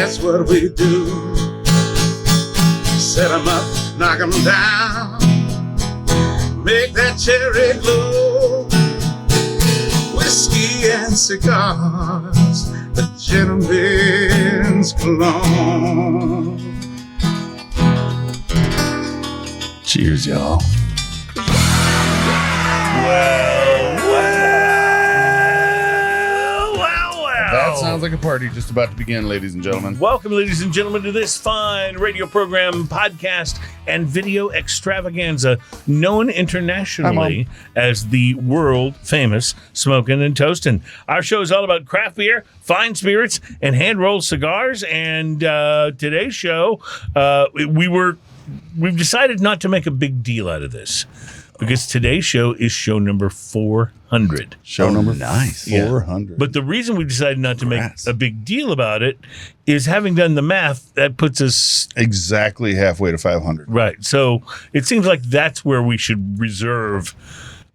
that's what we do. Set 'em up, knock 'em down, make that cherry glow. Whiskey and cigars, the gentleman's cologne. Cheers, y'all. That sounds like a party just about to begin, ladies and gentlemen. Welcome, ladies and gentlemen, to this fine radio program, podcast, and video extravaganza known internationally as the world-famous Smokin' and Toastin'. Our show is all about craft beer, fine spirits, and hand-rolled cigars. And today's show, we've decided not to make a big deal out of this, because today's show is show number 400. Show number 400. Yeah. But the reason we decided not to make a big deal about it is, having done the math, that puts us exactly halfway to 500. Right. So it seems like that's where we should reserve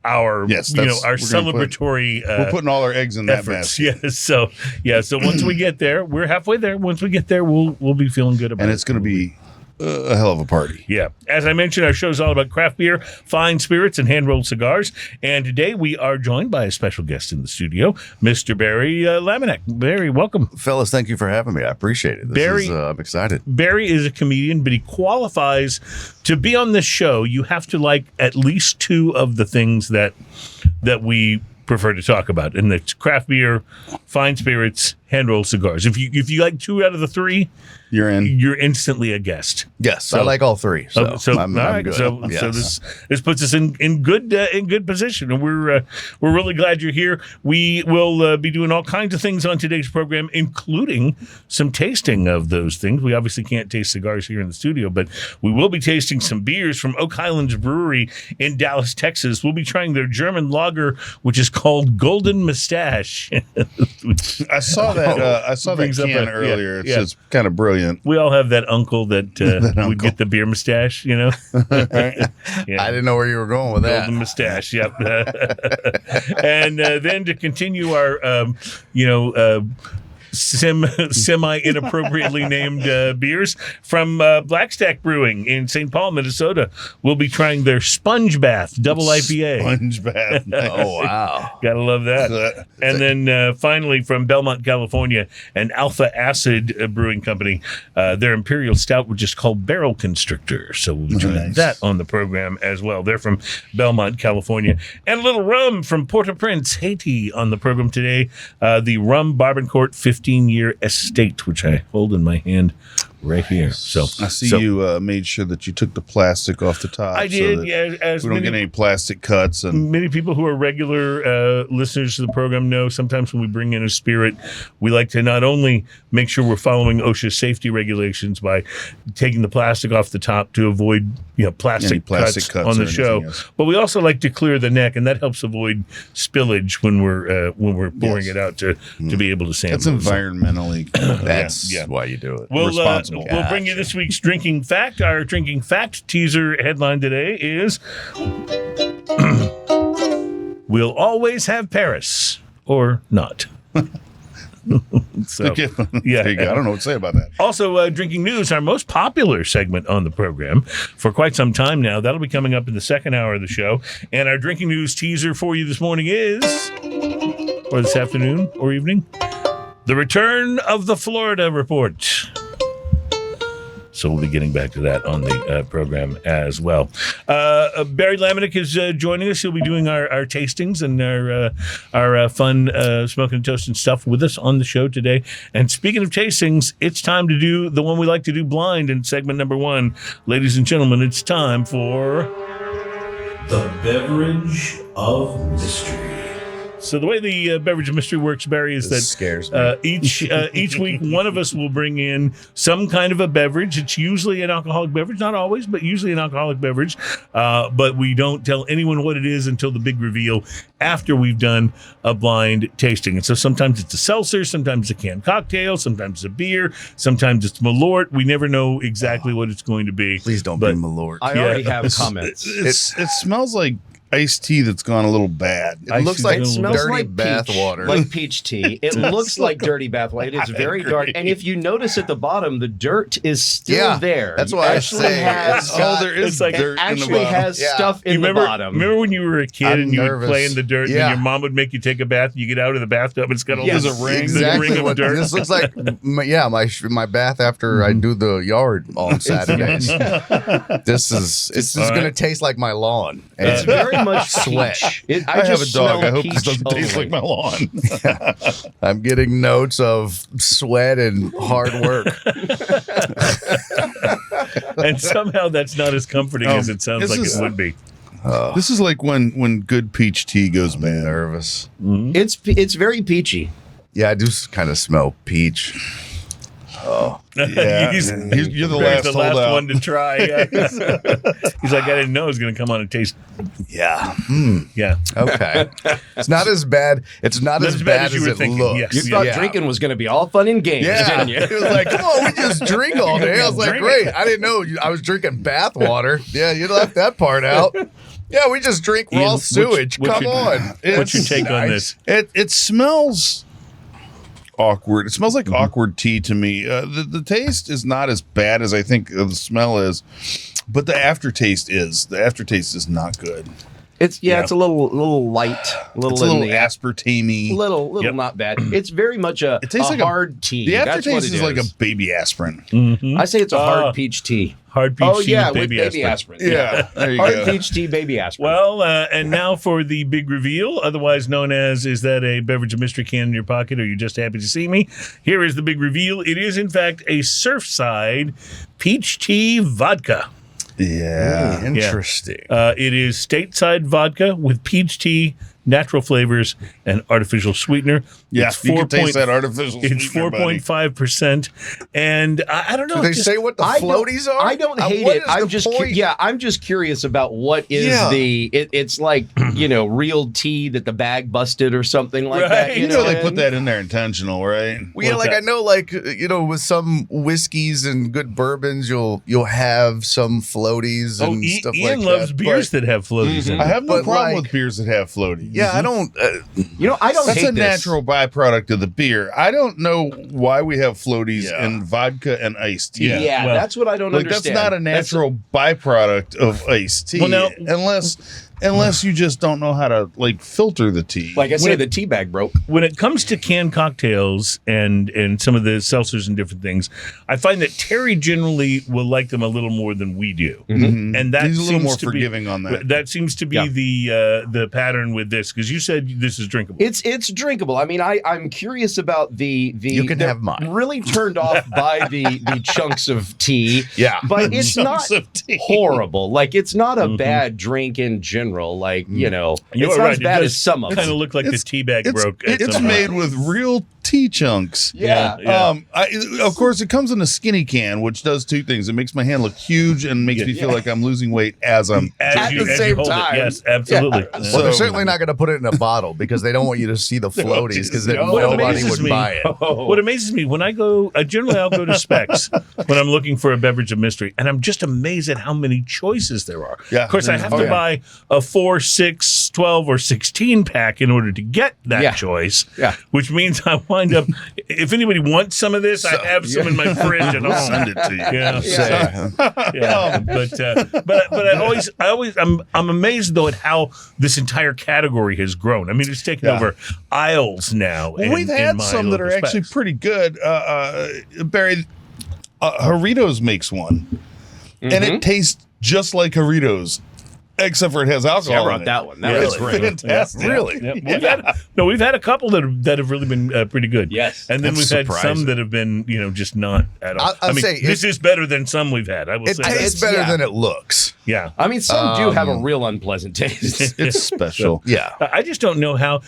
our, our celebratory. We're putting all our eggs in that efforts. basket. Yes. So once we get there, we're halfway there. Once we get there, we'll be feeling good about it. And it's going to be a hell of a party. Yeah. As I mentioned, our show is all about craft beer, fine spirits, and hand-rolled cigars. And today we are joined by a special guest in the studio, Mr. Barry Laminack. Barry, welcome. Fellas, thank you for having me. I appreciate it. I'm excited. Barry is a comedian, but he qualifies to be on this show. You have to like at least two of the things that we prefer to talk about, and that's craft beer, fine spirits, hand-rolled cigars. If you like two out of the three, you're in. You're instantly a guest. Yes, so, I like all three. So I'm good. So this puts us in good position, and we're really glad you're here. We will be doing all kinds of things on today's program, including some tasting of those things. We obviously can't taste cigars here in the studio, but we will be tasting some beers from Highlands Brewery in Dallas, Texas. We'll be trying their German lager, which is called Golden Moustache. I saw that can earlier. It's kind of brilliant. We all have that uncle that would get the beer mustache, Yeah. I didn't know where you were going with that. Golden mustache, yep. And then to continue our, semi-inappropriately named beers from Blackstack Brewing in St. Paul, Minnesota. We'll be trying their Sponge Bath Double IPA. Sponge Bath. Nice. Oh, wow. Gotta love that. And then finally from Belmont, California, an Alpha Acid Brewing Company. Their Imperial Stout, which is called Barrel Constrictor. So we'll be trying that on the program as well. They're from Belmont, California. And a little rum from Port-au-Prince, Haiti on the program today. The Rhum Barbancourt 15-year estate, which I hold in my hand right here. So I see you made sure that you took the plastic off the top. I did. So as we don't get any plastic cuts. And many people who are regular listeners to the program know sometimes when we bring in a spirit, we like to not only make sure we're following OSHA safety regulations by taking the plastic off the top to avoid plastic cuts on the show, but we also like to clear the neck, and that helps avoid spillage when we're pouring it out to be able to sample. That's environmentally. That's why you do it. Responsible. We'll bring you this week's drinking fact. Our drinking fact teaser headline today is we'll always have Paris or not. So, there you go. I don't know what to say about that. Also, drinking news, our most popular segment on the program for quite some time now. That'll be coming up in the second hour of the show. And our drinking news teaser for you this morning is, or this afternoon or evening, the return of the Florida Report. So we'll be getting back to that on the program as well. Barry Laminack is joining us. He'll be doing our tastings and our fun smoking and toasting stuff with us on the show today. And speaking of tastings, it's time to do the one we like to do blind in segment number 1. Ladies and gentlemen, it's time for the Beverage of Mystery. So the way the beverage of mystery works, Barry, is that scares me. Each week one of us will bring in some kind of a beverage. It's usually an alcoholic beverage, not always, but usually an alcoholic beverage. But we don't tell anyone what it is until the big reveal after we've done a blind tasting. And so sometimes it's a seltzer, sometimes it's a canned cocktail, sometimes it's a beer, sometimes it's Malort. We never know exactly what it's going to be. Please don't be Malort. I already have comments. It smells like iced tea that's gone a little bad. It looks like smells dirty like bath peach, water. like peach tea. It looks like dirty bath water. It is very dark, and if you notice at the bottom, the dirt is still there. That's why I say there is like dirt it actually has stuff in the bottom. Remember when you were a kid and you would play in the dirt, and Yeah. your mom would make you take a bath, and you get out of the bathtub, and it's got all Yes, this ring, Exactly ring of what dirt. this looks like. My bath after I do the yard on Saturdays. This is going to taste like my lawn. It's very much sweat. peach. I have a just dog. smell I hope peach this doesn't taste only. like my lawn. I'm getting notes of sweat and hard work. And somehow that's not as comforting as it sounds like it would be. This is like when good peach tea goes bad. Nervous. It's very peachy. Yeah, I do kind of smell peach. Yeah. You're the last holdout. one to try. Yeah. He's like, I didn't know it was going to come on and taste. Yeah. Yeah. Okay. It's not as bad. It's not as bad you as were it thinking. looks. Yes. You thought Yeah. drinking was going to be all fun and games, Yeah, didn't you? it was like, come on, we just drink all day. I was like, Drink great. it. I didn't know I was drinking bath water. Yeah, you left that part out. Yeah, we just drink raw Ian, sewage. what's Come your- on. What's your take on this? It smells awkward. It smells like awkward tea to me. The taste is not as bad as I think the smell is, but the aftertaste is. The aftertaste is not good. It's a little light, It's a little aspartame-y. little Yep. not bad. It's very much a tastes like hard tea. The That's what aftertaste it is like a baby aspirin. I say it's a hard peach tea. Hard peach tea with baby aspirin. Yeah, there you Hard go. peach tea, baby aspirin. Well, and now for the big reveal, otherwise known as, is that a beverage of mystery can in your pocket? Or are you just happy to see me? Here is the big reveal. It is, in fact, a Surfside peach tea vodka. Yeah. Interesting. It is stateside vodka with peach tea, natural flavors, and artificial sweetener. Yeah, It's you can taste that artificial It's sweetener, buddy. 4.5%. And I don't know. Do they just- say what the floaties are? I don't hate what it. is I'm the just point? I'm just curious about what is it's like, real tea that the bag busted or something like that. Right. You know they and- put that in there intentional, right? Well, yeah, What's like that? I know, like with some whiskeys and good bourbons, you'll have some floaties and stuff Ian like loves that. beers that have floaties in I it. have no But, problem like- with beers that have floaties. Yeah, I don't. I don't That's hate a natural byproduct of the beer. I don't know why we have floaties Yeah. in vodka and iced tea. This. Yeah, well, that's what I don't Like understand. that's not a natural byproduct of iced tea. Well, now- unless you just don't know how to like filter the tea. Like I say, the tea bag broke. When it comes to canned cocktails and some of the seltzers and different things, I find that Terry generally will like them a little more than we do, and that He's a little seems more to forgiving be, on that. That seems to be the pattern with this, because you said this is drinkable. It's drinkable. I mean, I'm curious about the You can they're have mine. Really turned off by the chunks of tea. Yeah. but it's not Chunks of tea. horrible. Like it's not a bad drink in general. Like You're it's not right. as bad It as some of kind of them. look like the tea bag broke. at It's some made point. with real tea chunks. Yeah. Of course, it comes in a skinny can, which does two things. It makes my hand look huge and makes me feel like I'm losing weight as I'm. At the same hold time. It. Yes, absolutely. Well, So- they're certainly not going to put it in a bottle because they don't want you to see the floaties because then What nobody amazes would me- buy it. What amazes me when I go, generally I'll go to Specs when I'm looking for a beverage of mystery, and I'm just amazed at how many choices there are. Yeah. Of course, I have Oh, to yeah. buy a 4, 6, 12, or 16 pack in order to get that choice. Yeah. Which means I wind up. If anybody wants some of this, I have some in my fridge, and I'll Send it to you. Yeah. But I'm amazed though at how this entire category has grown. I mean, it's taken over aisles now. Well, we've had some that are actually pretty good. Barry, Doritos makes one, and it tastes just like Doritos, except for it has alcohol. I in brought it. that one. That Yeah, was it's great. fantastic. Really? Yep. We've had a couple that have really been pretty good. Yes. and then That's we've had surprising. some that have been just not at all. I'll mean, say this is better than some we've had. I will It say tastes that. better yeah. than it looks. Yeah. I mean, some do have a real unpleasant taste. It's special. Yeah. I just don't know how,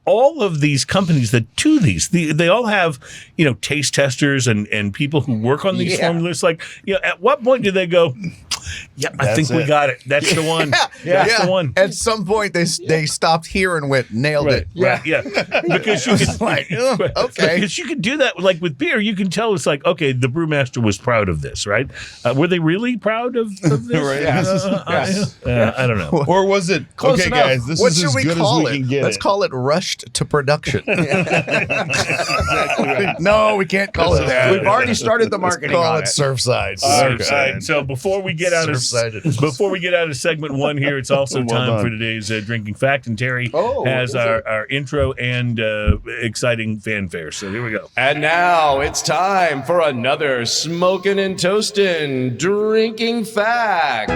all of these companies that do these, they all have, taste testers and people who work on these Yeah. formulas. Like, at what point do they go, Yep, I think we got it. That's the one. That's the one. At some point, they stopped here and went, nailed it. Right, yeah. Because you could, okay. Because you could do that, like with beer, you can tell it's like, okay, the brewmaster was proud of this, right? Were they really proud of this? Right. I don't know. Or was it, Close okay, enough. guys, this What is should as we good call as we it? can get Let's it. call it rushed to production. No, we can't call it that. We've already started the marketing Call on it it. Surfside. All right. So before we get out of segment one here, it's also Well time done. for today's drinking fact, and Terry has is our intro and exciting fanfare. So here we go. And now it's time for another smoking and toasting drinking fact.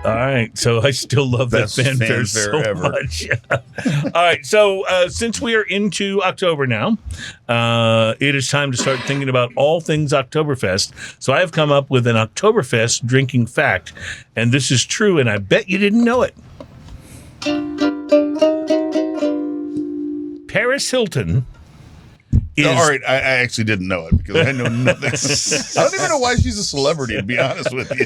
All right, so I still love that Best fanfare fanfare so ever. much. All right, so since we are into October now, it is time to start thinking about all things Oktoberfest. So I have come up with an Oktoberfest drinking fact, and this is true, and I bet you didn't know it. Paris Hilton is... All right, I actually didn't know it because I know nothing. I don't even know why she's a celebrity, to be honest with you.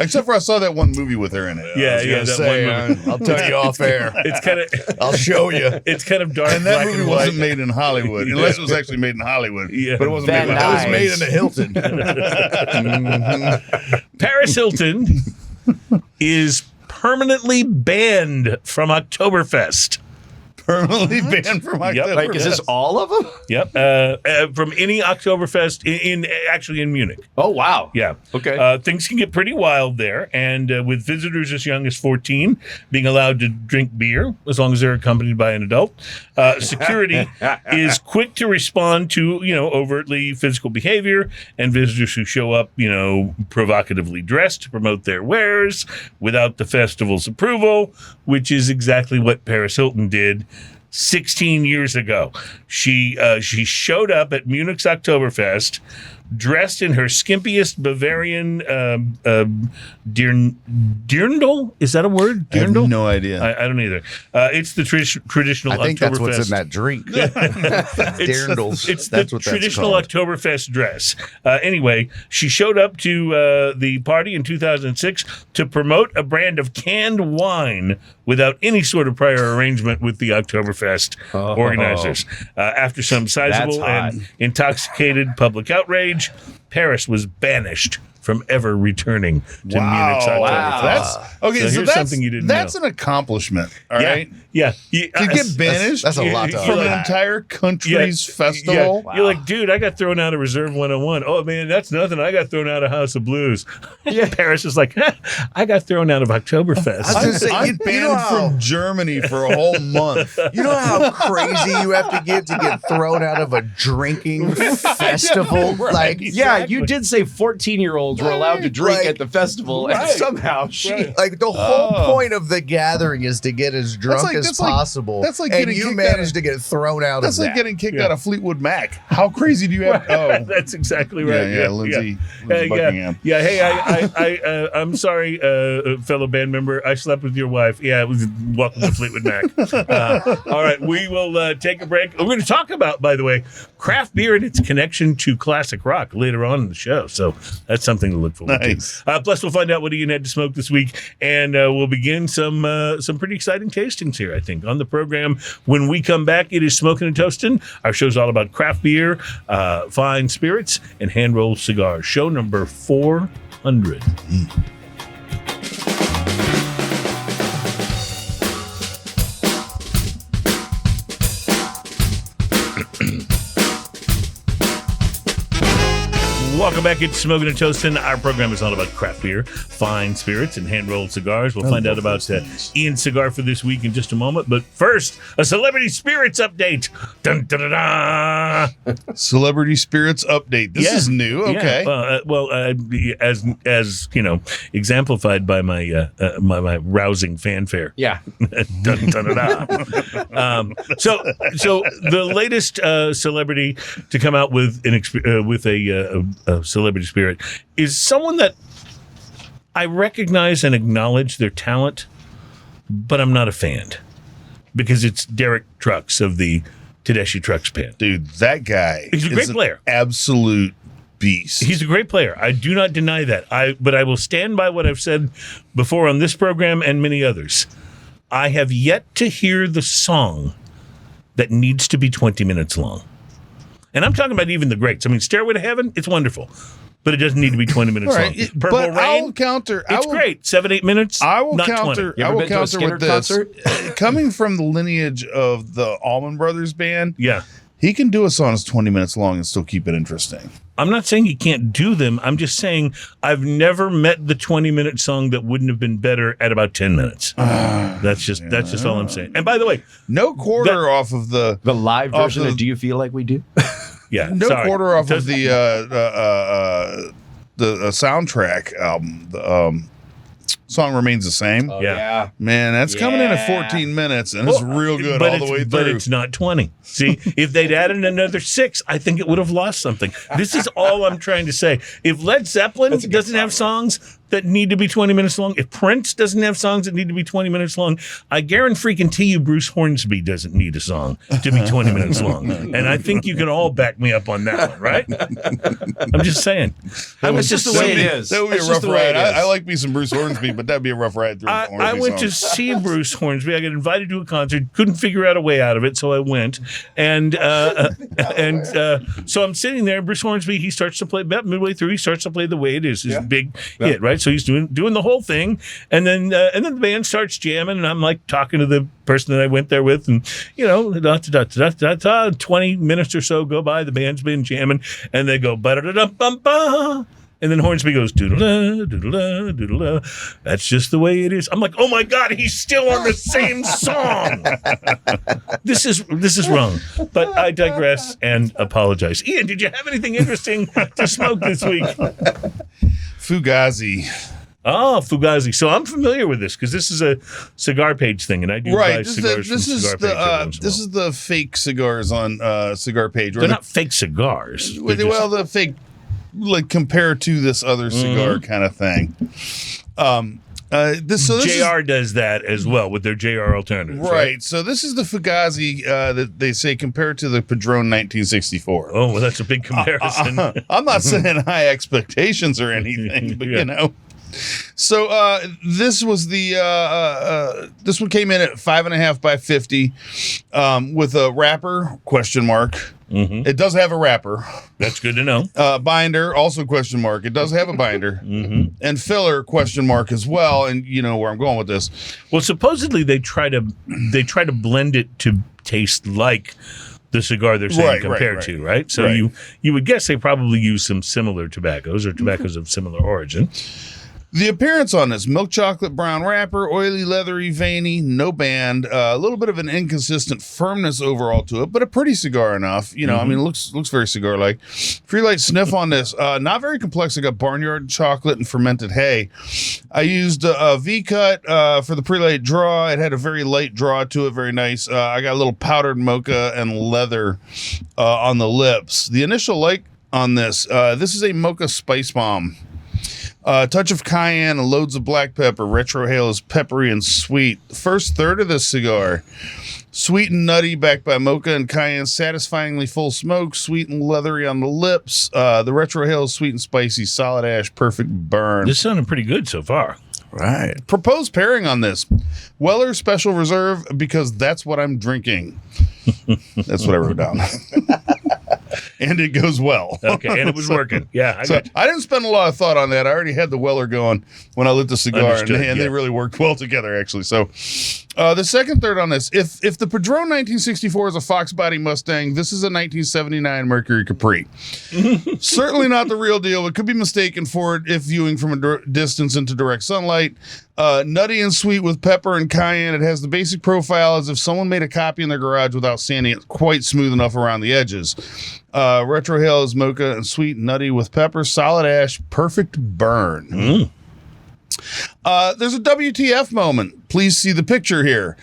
Except for I saw that one movie with her in it. Yeah, Gonna that say, one movie. I'll tell you off air. It's kind of... I'll show you. It's kind of dark And that black movie and white. wasn't made in Hollywood, unless it was actually made in Hollywood. Yeah. But it wasn't Van made in Nuys. It was Hollywood. made in a Hilton. Paris Hilton is permanently banned from Oktoberfest. Permanently banned from Oktoberfest. Like, is this all of them? Yep, from any Oktoberfest actually in Munich. Oh, wow. Yeah. Okay. Things can get pretty wild there, and with visitors as young as 14 being allowed to drink beer as long as they're accompanied by an adult, security is quick to respond to overtly physical behavior and visitors who show up provocatively dressed to promote their wares without the festival's approval, which is exactly what Paris Hilton did 16 years ago. She showed up at Munich's Oktoberfest dressed in her skimpiest Bavarian dirndl. Is that a word? I have Dirndl? no idea. I don't either. It's the traditional I think that's what's Oktoberfest. in that drink. Dirndls. It's That's the what traditional that's called. Oktoberfest dress. Anyway, she showed up to the party in 2006 to promote a brand of canned wine without any sort of prior arrangement with the Oktoberfest organizers. After some sizable hot. and intoxicated public outrage, Paris was banished from ever returning to Munich's Oktoberfest. Wow. That's okay. So So, here's that's something you didn't that's know. an accomplishment. All Yeah, right, yeah. to get banished That's a lot to from an unpack. entire country's Yeah. festival. You're like, dude, I got thrown out of Reserve 101. Oh, man, that's nothing. I got thrown out of House of Blues. Paris is like, I got thrown out of Oktoberfest. I was gonna say, I'm you banned know how- from Germany for a whole month. You know how crazy you have to get thrown out of a drinking festival? Like, Yeah, you did say 14-year-olds were allowed to drink Like, at the festival, and somehow she... like the whole point of the gathering is to get as drunk as possible. that's like and getting you kicked managed out to get thrown out That's of like that. getting kicked out of Fleetwood Mac. How crazy do you have? Oh, That's exactly right. yeah, Lindsay Buckingham. Hey, I'm sorry, fellow band member. I slept with your wife. Yeah, it was welcome to Fleetwood Mac. All right, we will take a break. We're going to talk about, by the way, craft beer and its connection to classic rock later on in the show. So that's something to look forward Nice. to. Plus, we'll find out what Ian had to smoke this week, and we'll begin some pretty exciting tastings here, I think, on the program. When we come back, it is Smoking and Toasting. Our show's all about craft beer, fine spirits, and hand-rolled cigars. Show number 400. Welcome back. It's Smoking and Toasting. Our program is all about craft beer, fine spirits, and hand-rolled cigars. We'll find out about Ian's cigar for this week in just a moment. But first, a Celebrity Spirits update. Dun, dun, dun, dun. Celebrity Spirits update. This is new. Okay. Yeah. As you know, exemplified by my my rousing fanfare. Yeah. Dun, dun, dun, dun. So the latest celebrity to come out with a celebrity spirit is someone that I recognize and acknowledge their talent, but I'm not a fan because it's Derek Trucks of the Tedeschi Trucks band. Dude, that guy He's a great is an player. absolute beast. He's a great player. I do not deny that. But I will stand by what I've said before on this program and many others. I have yet to hear the song that needs to be 20 minutes long. And I'm talking about even the greats. I mean, Stairway to Heaven, it's wonderful. But it doesn't need to be 20 minutes long. Purple but Rain, I will counter. it's great. 7-8 minutes. I will not counter. 20. I will been to a counter Skinner with this. concert? Coming from the lineage of the Allman Brothers band, Yeah. he can do a song that's 20 minutes long and still keep it interesting. I'm not saying he can't do them. I'm just saying I've never met the 20-minute song that wouldn't have been better at about 10 minutes. That's just all I'm saying. And by the way, No quarter off of the live off version of Do You Feel Like We Do? yeah, no sorry. quarter off of the soundtrack album. The song remains the same. Yeah. Man, that's coming in at Yeah. 14 minutes, and it's real good all the way through. But it's not 20. See, if they'd added another 6, I think it would have lost something. This is all I'm trying to say. If Led Zeppelin doesn't have songs that need to be 20 minutes long, if Prince doesn't have songs that need to be 20 minutes long, I guarantee you Bruce Hornsby doesn't need a song to be 20 minutes long. And I think you can all back me up on that one, right? I'm just saying. It's just the way it is. That would be It's a just rough the way ride. it is. I like me some Bruce Hornsby, but that'd be a rough ride through. I went to see Bruce Hornsby. I got invited to a concert, couldn't figure out a way out of it, so I went. And so I'm sitting there, and Bruce Hornsby, he starts to play, about midway through, he starts to play The Way It Is, his big hit, right? So he's doing the whole thing, and then the band starts jamming, and I'm like talking to the person that I went there with, and 20 minutes or so go by, the band's been jamming, and they go ba-da-da-dum-bum-ba. And then Hornsby goes doodle-da, doodle-da, doodle-da. That's just the way it is. I'm like, oh my God, he's still on the same song. This is wrong. But I digress and apologize. Ian, did you have anything interesting to smoke this week? Fugazi. Oh, Fugazi. So I'm familiar with this because this is a cigar page thing, and I do buy cigars from Cigar Page. This is the fake cigars on Cigar Page. They're not fake cigars. Well, the fake, like, compared to this other cigar kind of thing. JR does that as well with their JR alternatives. Right. So this is the Fugazi that they say compared to the Padron 1964. Oh, well, that's a big comparison. I'm not saying high expectations or anything, but So this was this one came in at 5.5 by 50 with a wrapper ? It does have a wrapper. That's good to know. Binder also ? It does have a binder and filler ? as well. And you know where I'm going with this. Well, supposedly they try to blend it to taste like the cigar they're saying compared to, right? So you would guess they probably use some similar tobaccos or tobaccos of similar origin. The appearance on this, milk chocolate brown wrapper, oily, leathery, veiny, no band, a little bit of an inconsistent firmness overall to it, but a pretty cigar enough. You know, I mean, it looks very cigar-like. Free light sniff on this, not very complex. I got barnyard chocolate and fermented hay. I used a V-cut for the pre-light draw. It had a very light draw to it, very nice. I got a little powdered mocha and leather on the lips. The initial light on this is a mocha spice bomb. Touch of cayenne and loads of black pepper. Retrohale is peppery and sweet. The first third of this cigar, sweet and nutty, backed by mocha and cayenne, satisfyingly full smoke, sweet and leathery on the lips. The Retrohale is sweet and spicy, solid ash, perfect burn. This sounded pretty good so far. Right. Proposed pairing on this, Weller Special Reserve, because that's what I'm drinking. That's what I wrote down. And it goes well. Okay, and it was working. Yeah, I didn't spend a lot of thought on that. I already had the Weller going when I lit the cigar, and they really worked well together, actually. So the second third on this, if the Padron 1964 is a Fox Body Mustang, this is a 1979 Mercury Capri. Certainly not the real deal. It could be mistaken for it if viewing from a distance into direct sunlight. Nutty and sweet with pepper and cayenne. It has the basic profile as if someone made a copy in their garage without sanding it quite smooth enough around the edges. Retrohale is mocha and sweet, nutty with pepper, solid ash, perfect burn. There's a WTF moment. Please see the picture here.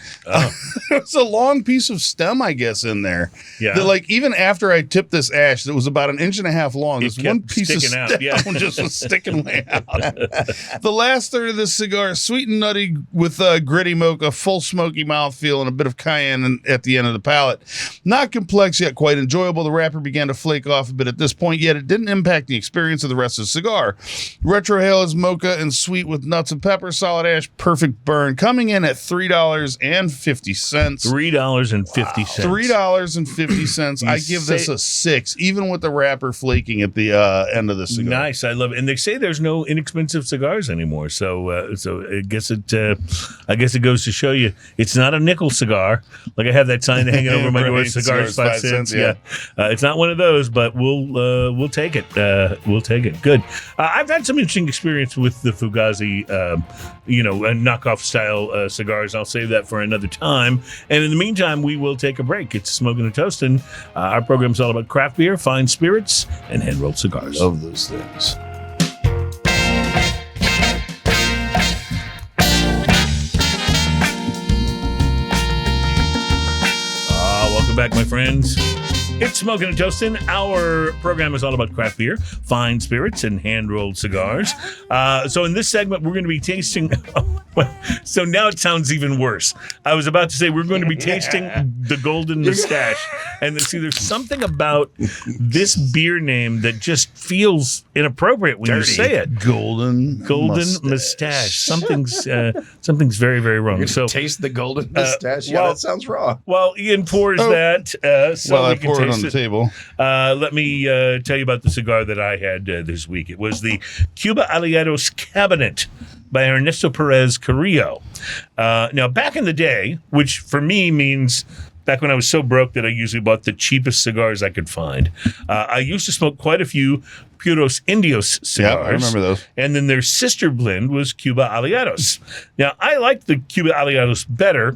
It's a long piece of stem, I guess, in there. Yeah. That, like, even after I tipped this ash, that was about 1.5 inches long. It This kept one piece of sticking stem out, yeah. just was sticking way out. The last third of this cigar is sweet and nutty with gritty mocha, full smoky mouthfeel, and a bit of cayenne at the end of the palate. Not complex, yet quite enjoyable. The wrapper began to flake off a bit at this point, yet it didn't impact the experience of the rest of the cigar. Retrohale is mocha and sweet with nuts and pepper, solid ash, perfect burn, coming in at $3.50. $3.50. $3.50. I give this a 6, even with the wrapper flaking at the end of the cigar. Nice, I love it. And they say there's no inexpensive cigars anymore. So I guess it goes to show you it's not a nickel cigar. Like I have that sign hanging over my door. Cigars 5 cents. Yeah, it's not one of those, but we'll take it. We'll take it. Good. I've had some interesting experience with the Fugazi, knockoff style cigars. I'll save that for another time. And in the meantime, we will take a break. It's Smoking and Toasting. Our program's all about craft beer, fine spirits, and hand-rolled cigars. Love those things. Welcome back, my friends. It's Smoking and Toasting. Our program is all about craft beer, fine spirits, and hand-rolled cigars. So in this segment, we're going to be tasting... So now it sounds even worse. I was about to say we're going to be tasting the Golden Moustache. And see, there's something about this beer name that just feels inappropriate when you say it. Golden Moustache. Something's very, very wrong. So taste the Golden Moustache. Yeah, that sounds wrong. Well, Ian pours that. So I pour it on the table. Let me tell you about the cigar that I had this week. It was the Cuba Aliados Cabinet by Ernesto Perez Carrillo. Now, back in the day, which for me means back when I was so broke that I usually bought the cheapest cigars I could find, I used to smoke quite a few Puros Indios cigars. Yeah, I remember those. And then their sister blend was Cuba Aliados. Now, I liked the Cuba Aliados better,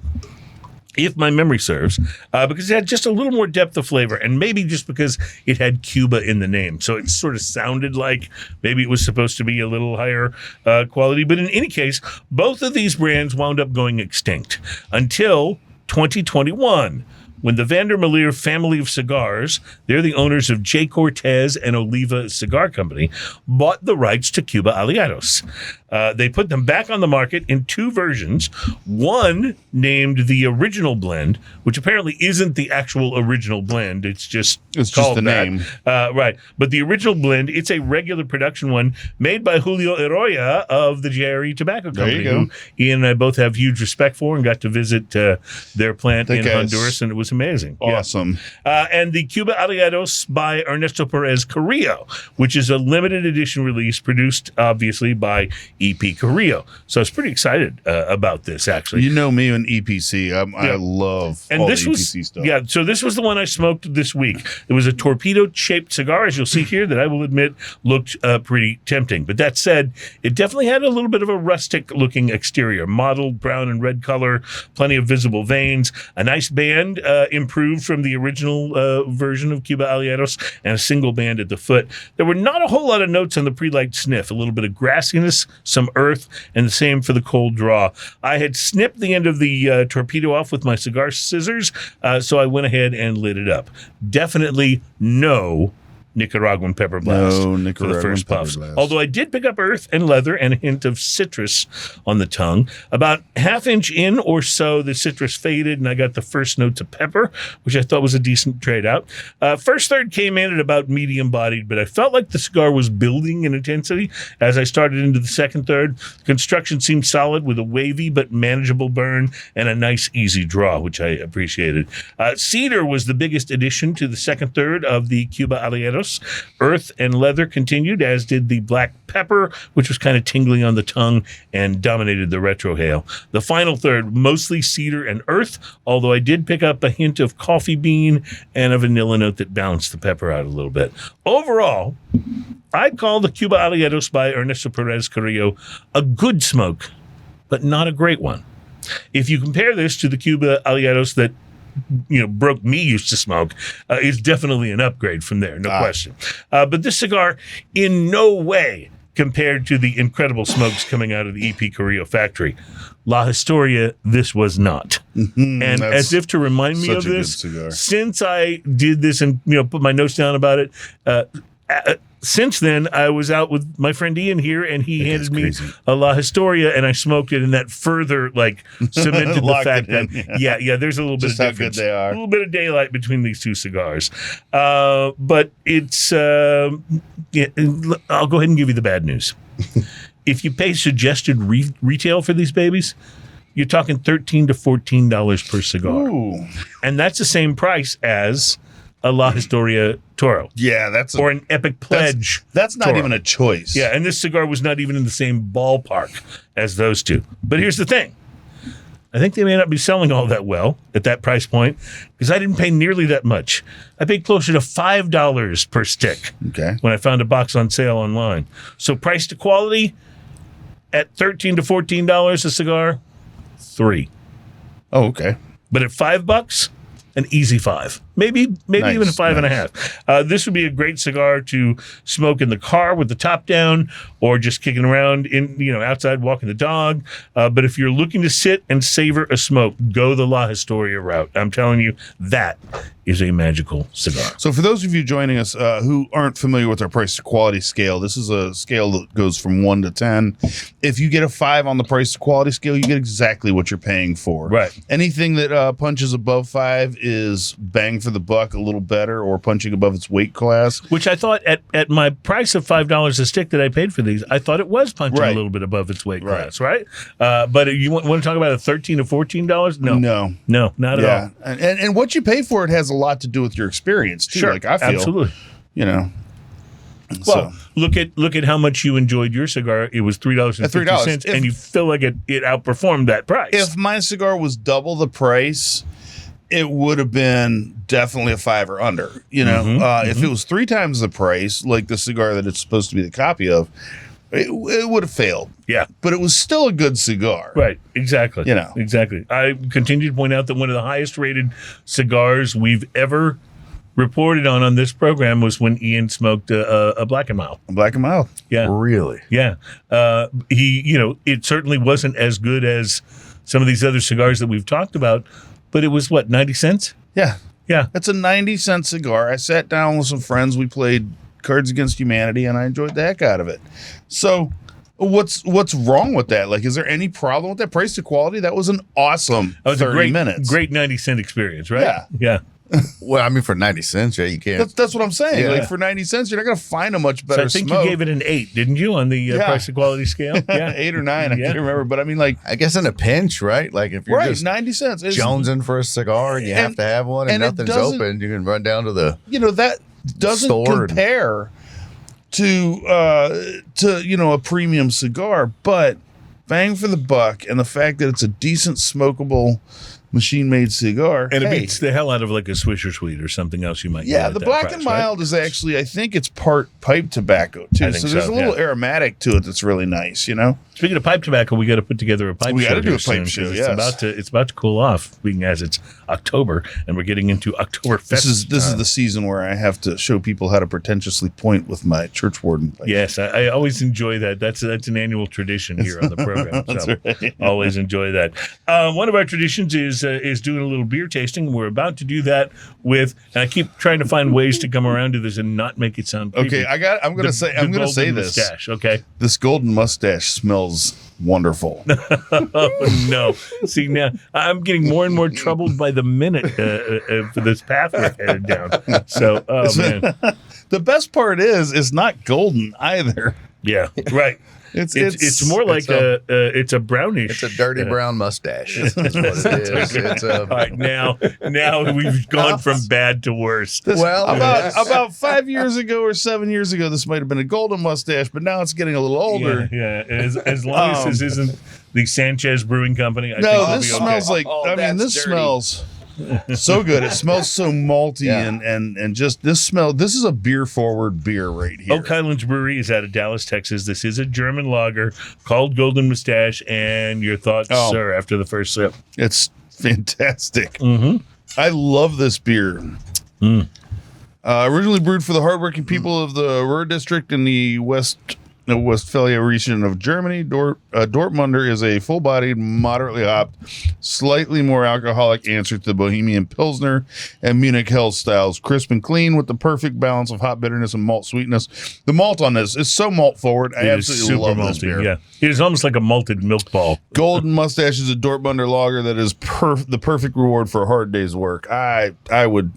if my memory serves, because it had just a little more depth of flavor, and maybe just because it had Cuba in the name. So it sort of sounded like maybe it was supposed to be a little higher quality. But in any case, both of these brands wound up going extinct until 2021. When the Vandermeer family of cigars, they're the owners of J. Cortez and Oliva Cigar Company, bought the rights to Cuba Aliados. They put them back on the market in 2 versions. One named the original blend, which apparently isn't the actual original blend. It's just called the that. name. Right. But the original blend, it's a regular production one made by Julio Arroyo of the JRE Tobacco Company, who Ian and I both have huge respect for and got to visit their plant in Honduras, and it was amazing. Awesome. Yeah. And the Cuba Aliados by Ernesto Perez Carrillo, which is a limited edition release produced, obviously, by EP Carrillo. So I was pretty excited about this, actually. You know me and EPC. I love all the EPC stuff. Yeah, so this was the one I smoked this week. It was a torpedo-shaped cigar, as you'll see here, that I will admit looked pretty tempting. But that said, it definitely had a little bit of a rustic-looking exterior. Mottled brown and red color, plenty of visible veins, a nice band improved from the original version of Cuba Aliados, and a single band at the foot. There were not a whole lot of notes on the pre-light sniff. A little bit of grassiness, some earth, and the same for the cold draw. I had snipped the end of the torpedo off with my cigar scissors, so I went ahead and lit it up. Definitely no Nicaraguan pepper blast for the first puffs. Although I did pick up earth and leather and a hint of citrus on the tongue. About ½ inch in or so, the citrus faded, and I got the first notes of pepper, which I thought was a decent trade out. First third came in at about medium bodied, but I felt like the cigar was building in intensity as I started into the second third. Construction seemed solid with a wavy but manageable burn and a nice easy draw, which I appreciated. Cedar was the biggest addition to the second third of the Cuba Aliados. Earth and leather continued, as did the black pepper, which was kind of tingling on the tongue and dominated the retrohale. The final third, mostly cedar and earth, although I did pick up a hint of coffee bean and a vanilla note that balanced the pepper out a little bit. Overall, I'd call the Cuba Aliados by Ernesto Perez Carrillo a good smoke, but not a great one. If you compare this to the Cuba Aliados that broke me used to smoke, it's definitely an upgrade from there, no question. But this cigar in no way compared to the incredible smokes coming out of the EP Carrillo factory. La Historia, this was not. And That's as if to remind me such of a good this, cigar. since I did this and put my notes down about it, since then I was out with my friend Ian here, and he handed me a La Historia, and I smoked it, and that further cemented the Locked fact it that in, there's a little Just bit how of good difference, they are. a little bit of daylight between these two cigars. But it's I'll go ahead and give you the bad news. If you pay suggested retail for these babies, you're talking $13 to $14 per cigar. Ooh. And that's the same price as a La Historia Toro. Yeah, or an Epic Pledge. That's not Toro. even a choice. Yeah, and this cigar was not even in the same ballpark as those two. But here's the thing. I think they may not be selling all that well at that price point, because I didn't pay nearly that much. I paid closer to $5 per stick when I found a box on sale online. So price to quality at $13 to $14 a cigar, $3. Oh, okay. But at $5, an easy 5, maybe Nice, even a 5.5. This would be a great cigar to smoke in the car with the top down, or just kicking around outside walking the dog. But if you're looking to sit and savor a smoke, go the La Historia route. I'm telling you, that is a magical cigar. So for those of you joining us who aren't familiar with our price to quality scale, this is a scale that goes from 1 to 10. If you get a 5 on the price to quality scale, you get exactly what you're paying for. Right. Anything that punches above 5 is bang for the buck, a little better, or punching above its weight class. Which I thought at my price of $5 a stick that I paid for these, I thought it was punching a little bit above its weight class, right? But you want to talk about a $13 to $14? No, not at all. And what you pay for it has a lot to do with your experience too. Sure, Like I feel, absolutely. Well, So look at how much you enjoyed your cigar. It was $3.50, and you feel like it outperformed that price. If my cigar was double the price, it would have been definitely a 5 or under. If it was 3 times the price, like the cigar that it's supposed to be the copy of, it would have failed. Yeah. But it was still a good cigar. Right, exactly. Exactly. I continue to point out that one of the highest rated cigars we've ever reported on this program was when Ian smoked a Black and Mild. A Black and Mild. Yeah. Really? Yeah. It certainly wasn't as good as some of these other cigars that we've talked about, but it was 90 cents? Yeah. Yeah. It's a 90-cent cigar. I sat down with some friends. We played Cards Against Humanity, and I enjoyed the heck out of it. So what's wrong with that? Like, is there any problem with that price to quality? That was an awesome 30 minutes. Great 90-cent experience, right? Yeah. Yeah. Well, I mean, for 90 cents, you can't. That's what I'm saying. Yeah. Like, for 90 cents, you're not going to find a much So better I think smoke. you gave it an 8, didn't you, on the price to quality scale? Yeah. 8 or 9, I can't remember. But I mean, like, I guess in a pinch, right? Like if you're just 90 cents. jonesing for a cigar and you have to have one and nothing's open, you can run down to the that doesn't store compare to a premium cigar, but bang for the buck, and the fact that it's a decent smokable machine-made cigar, And it beats the hell out of like a Swisher Sweet or something else you might get. yeah, at the that Black price, and Mild is actually, I think it's part pipe tobacco too. I think So there's so, a little yeah. aromatic to it that's really nice, Speaking of pipe tobacco, we got to put together a pipe show. We got to do here a pipe soon, show. 'cause Yes, it's about to cool off, being as it's October and we're getting into Oktoberfest. this is the season where I have to show people how to pretentiously point with my church warden pipe. Yes, I always enjoy that. That's an annual tradition here on the program. So always enjoy that. One of our traditions is doing a little beer tasting. We're about to do that with, and I keep trying to find ways to come around to this and not make it sound creepy. Okay, I'm going to say Golden this. Moustache, okay. This golden mustache smells wonderful. Oh, no. See, now I'm getting more and more troubled by the minute for this path we're headed down. So, oh, man. The best part is it's not golden either. Yeah, right. It's more like it's a brownish. It's a dirty brown mustache. That's what it is. All right, now we've gone from bad to worse. About 5 years ago or 7 years ago, this might have been a golden mustache, but now it's getting a little older. Yeah. As long as this isn't the Sanchez Brewing Company, I think this we'll be smells okay. like. This dirty. Smells so good. It smells so malty and just this smell. This is a beer forward beer right here. Highlands Brewery is out of Dallas, Texas. This is a German lager called Golden Moustache. And your thoughts, sir, after the first sip? It's fantastic. Mm-hmm. I love this beer. Originally brewed for the hardworking people of the Ruhr district in the Westphalia region of Germany. Dortmunder is a full-bodied, moderately hopped, slightly more alcoholic answer to the Bohemian Pilsner and Munich Hell styles. Crisp and clean with the perfect balance of hot bitterness and malt sweetness. The malt on this is so malt forward. I absolutely love this beer. Yeah, it is almost like a malted milk ball. Golden Moustache is a Dortmunder lager that is the perfect reward for a hard day's work. I would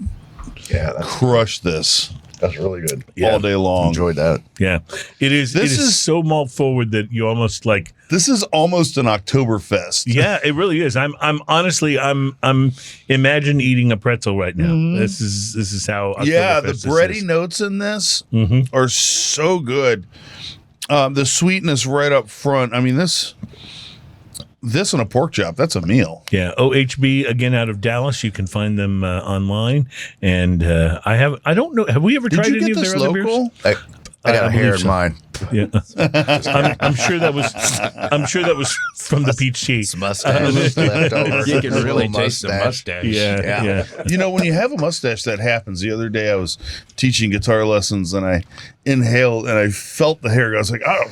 crush this. That's really good. All day long. Enjoyed that. Yeah, it is. This it is is so malt forward that you almost like. This is almost an Oktoberfest. Yeah, it really is. I'm honestly imagine eating a pretzel right now. This is how. Yeah, Oktoberfest the this bready is. notes in this are so good. The sweetness right up front. I mean, this and a pork chop, that's a meal. Yeah, OHB again out of Dallas. You can find them online. And I don't know. Have we ever tried Did you any get of this their other beers? local? I got I a hair believe in so. mine. Yeah, I'm sure that was from the peach tea. It's mustache left over. You can really Little taste the mustache. Yeah. You know, when you have a mustache, that happens. The other day I was teaching guitar lessons and I inhaled and I felt the hair. I was like, oh.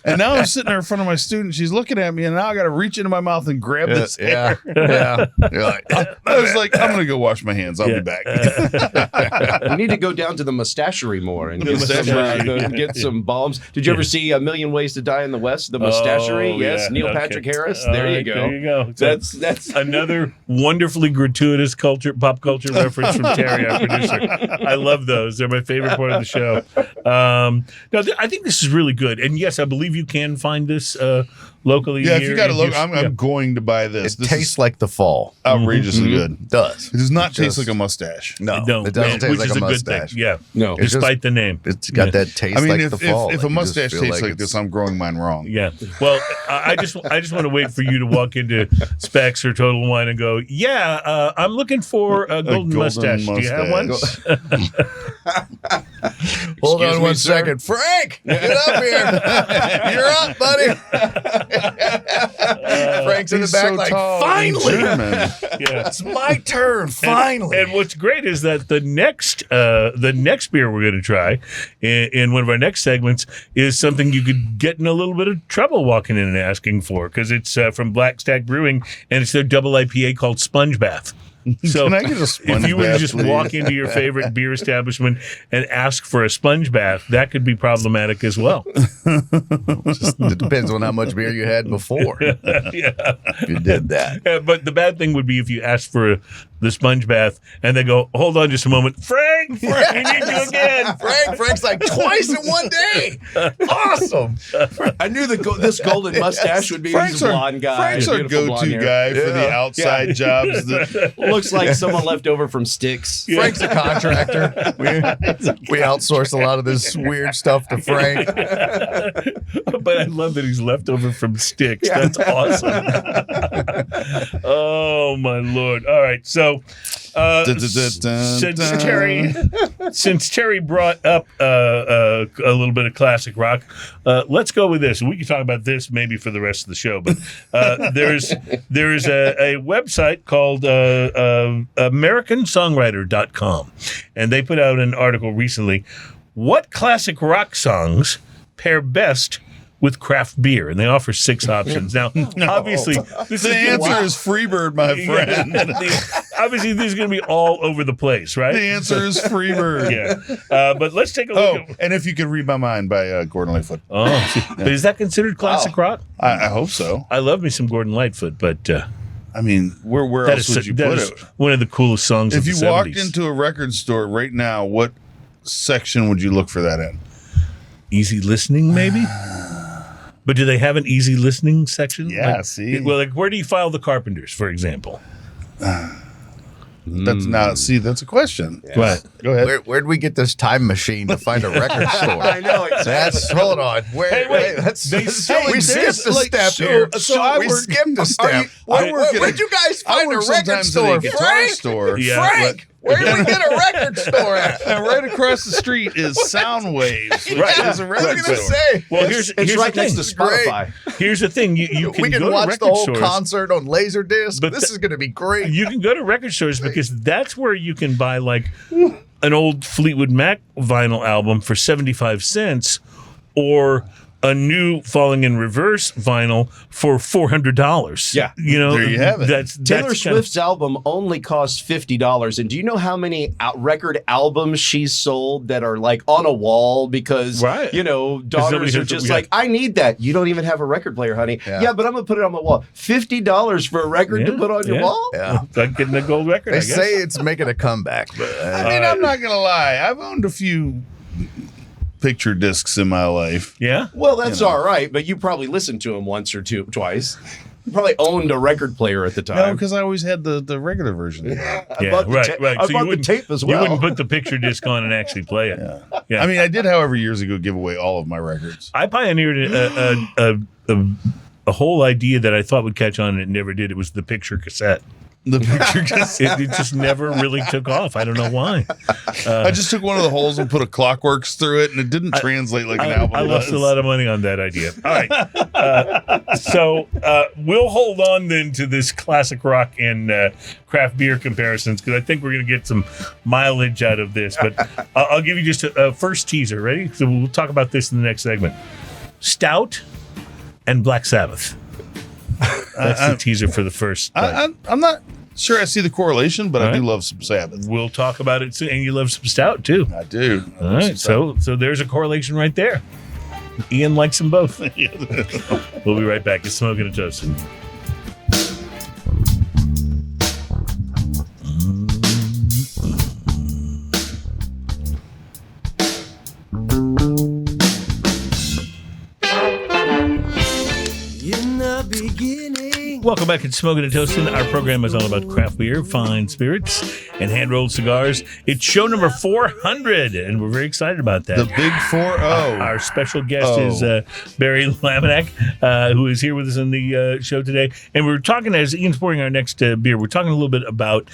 And now I'm sitting there in front of my student. She's looking at me and now I got to reach into my mouth and grab this hair. Yeah. You're like, I was like, I'm going to go wash my hands. I'll be back. We need to go down to the mustachery more and Mustachery. get some balms. Did you ever see A Million Ways to Die in the West? The mustachery? Oh, Yes, yeah. Neil Okay. Patrick Harris. All There you right, go. There you go. That's another wonderfully gratuitous pop culture reference from Terry, our producer. I love those. They're my favorite part of the show. I think this is really good. And yes, I believe you can find this locally. Yeah, if here you got to in look, Houston. I'm going to buy this. it This tastes is like the fall. outrageously good. It does. It does not It taste just- like a mustache. No, No, it doesn't taste which like is a a good mustache. thing. Yeah, No. It's despite just- the name. It's got Yeah. that taste I mean, like if, the fall. if Like, a you just mustache feel tastes like it's- this, I'm growing mine wrong. Yeah. Well, I just want to wait for you to walk into Specs or Total Wine and go, yeah, I'm looking for a golden mustache. Do you have one? Hold Excuse on me, one sir? second. Frank, get up here. You're up, buddy. Frank's in the He's back so like, tall and finally. German. Yeah. It's my turn, finally. And what's great is that the next beer we're going to try in one of our next segments is something you could get in a little bit of trouble walking in and asking for, because it's from Black Stack Brewing and it's their double IPA called Sponge Bath. So Can I get a sponge if you were to bath, just please? walk into your favorite beer establishment and ask for a sponge bath, that could be problematic as well. It depends on how much beer you had before. Yeah. If you did that. But the bad thing would be if you asked for the sponge bath and they go, hold on just a moment, Frank, we need you again. Frank's like twice in one day. Awesome. I knew this golden mustache would be Frank's this blonde guy. Frank's our Beautiful blonde go-to hair. guy for the Yeah. outside jobs. That, Looks like someone left over from Sticks. Frank's a contractor. We outsource a lot of this weird stuff to Frank. But I love that he's left over from Sticks. That's awesome. Oh my Lord. All right. So since Terry brought up a little bit of classic rock, let's go with this. We can talk about this maybe for the rest of the show, but there's a website called AmericanSongwriter.com, and they put out an article recently. What classic rock songs pair best with craft beer? And they offer 6 options. Now, obviously, this the is answer is Freebird, my friend. Obviously, this is going to be all over the place, right? The answer is Freebird. Yeah. But let's take a look Oh, and If You Could Read My Mind by Gordon Lightfoot. But is that considered classic rock? I hope so. I love me some Gordon Lightfoot, but I mean, where that else is would you that put is it? one of the coolest songs If of you the walked 70s. into a record store right now, what section would you look for that in? Easy listening, maybe? But do they have an easy listening section? Yeah, see? Well, like, where do you file the Carpenters, for example? That's a question. What? Go ahead. Where'd we get this time machine to find a record store? I know. Hold on. Wait. we skipped a step so- here. so I we work- skipped a step. I work at Where'd you guys I find a work record sometimes at a store? guitar Frank? store. Yeah. Frank, where did we get a record store at? And right across the street is Sound Waves, which Right. is a I record was gonna store. say. Well, here's It's right the next thing. to Spotify. Here's the thing. You can We go can to watch record the whole stores. concert on Laserdisc. But This is going to be great. You can go to record stores because that's where you can buy like an old Fleetwood Mac vinyl album for 75 cents or a new Falling in Reverse vinyl for $400. Yeah. You know, There you have it. That's Taylor kind of- Swift's album only costs $50. And do you know how many record albums she's sold that are like on a wall because, Right. you know, somebody daughters are has- just yeah. like, I need that. You don't even have a record player, honey. Yeah, but I'm going to put it on my wall. $50 for a record to Yeah, put on your yeah. wall? Yeah. It's like getting a gold record, They I guess. say it's making a comeback, but I mean, I'm not gonna lie. I've owned a few picture discs in my life. Yeah? Well, that's all right, but you probably listened to him once or twice. You probably owned a record player at the time. No, because I always had the regular version. Yeah, bought the right, ta- right. I So bought you the wouldn't, tape as You well. wouldn't put the picture disc on and actually play it. Yeah. I mean, I did, however, years ago give away all of my records. I pioneered a whole idea that I thought would catch on and it never did. It was the picture cassette. The picture cassette. It just never really took off. I don't know why. I just took one of the holes and put a Clockworks through it, and it didn't translate like an album I lost does. a lot of money on that idea. All right. So we'll hold on then to this classic rock and craft beer comparisons because I think we're going to get some mileage out of this. But I'll give you just a first teaser. Ready? So we'll talk about this in the next segment. Stout and Black Sabbath. That's the teaser for the first. I'm not sure I see the correlation, but I All do right. love some Sabbath. We'll talk about it soon. And you love some Stout too. I do. I All love right. some So there's a correlation right there. Ian likes them both. We'll be right back. It's Smoking and Toasting. Welcome back to Smoking and Toasting. Our program is all about craft beer, fine spirits, and hand-rolled cigars. It's show number 400, and we're very excited about that. The Big 4-0. Our special guest is Barry Laminack, who is here with us in the show today. And we're talking, as Ian's pouring our next beer, we're talking a little bit about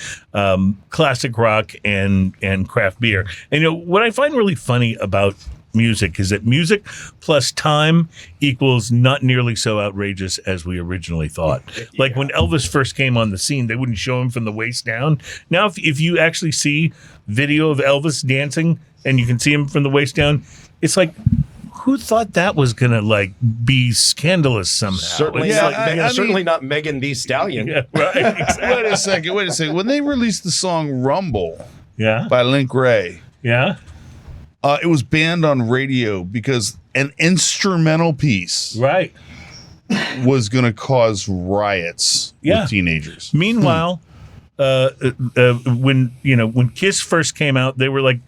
classic rock and craft beer. And, you know, what I find really funny about music is that music plus time equals not nearly so outrageous as we originally thought. Like when Elvis first came on the scene, they wouldn't show him from the waist down. Now, if you actually see video of Elvis dancing and you can see him from the waist down, it's like, who thought that was gonna like be scandalous somehow? Certainly, It's not, like, I certainly mean- not Megan Thee Stallion. yeah, right. Exactly. Wait a second. When they released the song Rumble Yeah, by Link Ray, yeah. it was banned on radio because an instrumental piece Right. was going to cause riots Yeah. with teenagers. Meanwhile, when Kiss first came out, they were like,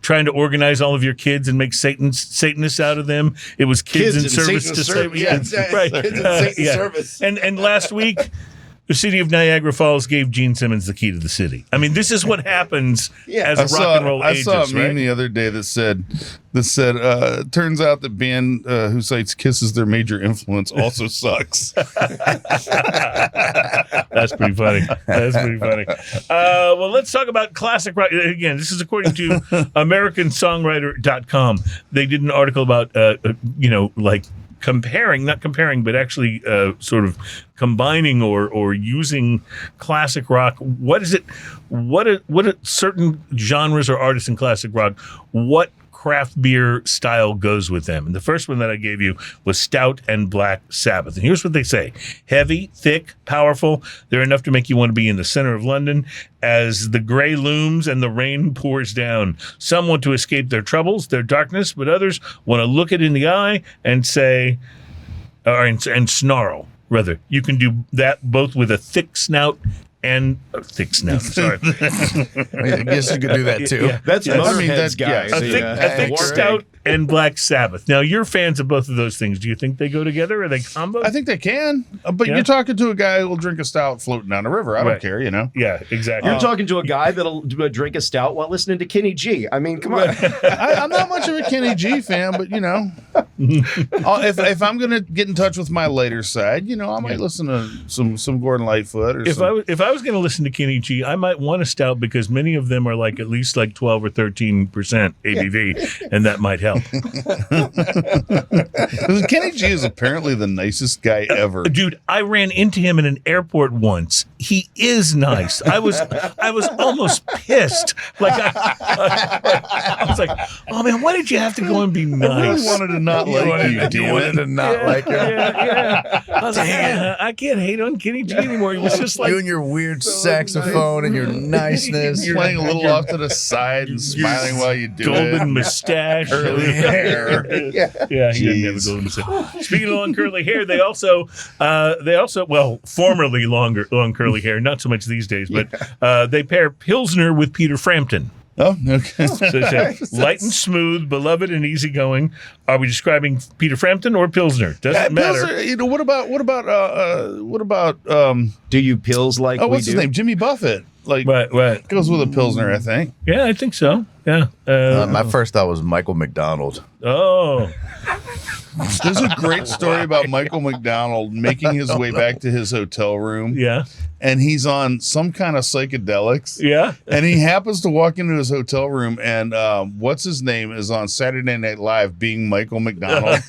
trying to organize all of your kids and make Satanists out of them. It was kids in service to save. Yeah, right. kids in Satan's service. And last week, the city of Niagara Falls gave Gene Simmons the key to the city. I mean, this is what happens as rock and roll I ages, saw a meme right? the other day that said, turns out the band who cites Kiss as their major influence also sucks. That's pretty funny. Well, let's talk about classic rock. Again, this is according to AmericanSongwriter.com. They did an article about, not comparing, but actually sort of combining or using classic rock. What is it? What are certain genres or artists in classic rock? What craft beer style goes with them? And the first one that I gave you was Stout and Black Sabbath. And here's what they say: heavy, thick, powerful. They're enough to make you want to be in the center of London as the gray looms and the rain pours down. Some want to escape their troubles, their darkness, but others want to look it in the eye and say, and snarl. Rather, you can do that both with a thick snout and a thick snout. Sorry. I guess you could do that too. Yeah. That's Yeah, I mean, Motorhead's that- guy. yeah. A thick Stout and Black Sabbath. Now, you're fans of both of those things. Do you think they go together? Are they combo? I think they can, but Yeah. you're talking to a guy who will drink a stout floating down a river. I don't Right. care, Yeah, exactly. You're talking to a guy that'll drink a stout while listening to Kenny G. I mean, come on. I'm not much of a Kenny G fan, but if I'm gonna get in touch with my later side, I might listen to some Gordon Lightfoot or If I was going to listen to Kenny G, I might want a stout because many of them are at least 12 or 13% ABV, and that might help. help. Kenny G is apparently the nicest guy ever. Dude, I ran into him in an airport once. He is nice. I was almost pissed. Like I was like, oh man, why did you have to go and be nice? I really wanted to not like you. You wanted to not like him. Yeah. I was like, I can't hate on Kenny G anymore. He was just like You and your weird saxophone and your niceness. You're playing a little off to the side and smiling while you do golden it. mustache. Curly hair. Yeah, he didn't have a Jeez. golden mustache. Speaking of long curly hair, they also, well, formerly long curly hair, not so much these days, but they pair Pilsner with Peter Frampton. Oh, okay. So they say, light and smooth, beloved and easygoing. Are we describing Peter Frampton or Pilsner? Doesn't matter. Pilsner, you know, what about Do you pills like oh, we what's do? his name? Jimmy Buffett. Like Right. goes with a Pilsner, I think. Yeah, I think so. Yeah. My first thought was Michael McDonald. Oh. There's a great story about Michael McDonald making his way back to his hotel room. Yeah. And he's on some kind of psychedelics. Yeah. And he happens to walk into his hotel room, and what's his name is on Saturday Night Live being Michael McDonald.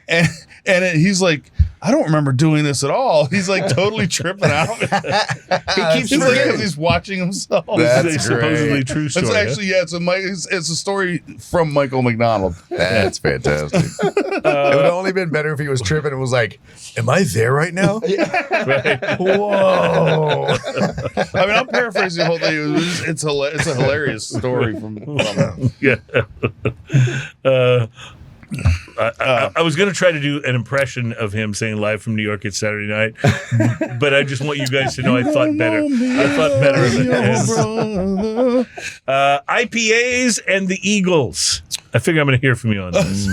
and he's like, I don't remember doing this at all. He's like totally tripping out. He keeps He's like, forgetting. 's he's watching himself. That's It's a supposedly great. true story. It's actually, yeah, it's a story from Michael McDonald. That's fantastic. It would have only been better if he was tripping and was like, am I there right now? Right. Whoa. I mean, I'm paraphrasing the whole thing. It's a hilarious story from Yeah. I was going to try to do an impression of him saying live from New York it's Saturday night, but I just want you guys to know I thought better. I thought better of it. IPAs and the Eagles. I figure I'm going to hear from you on this.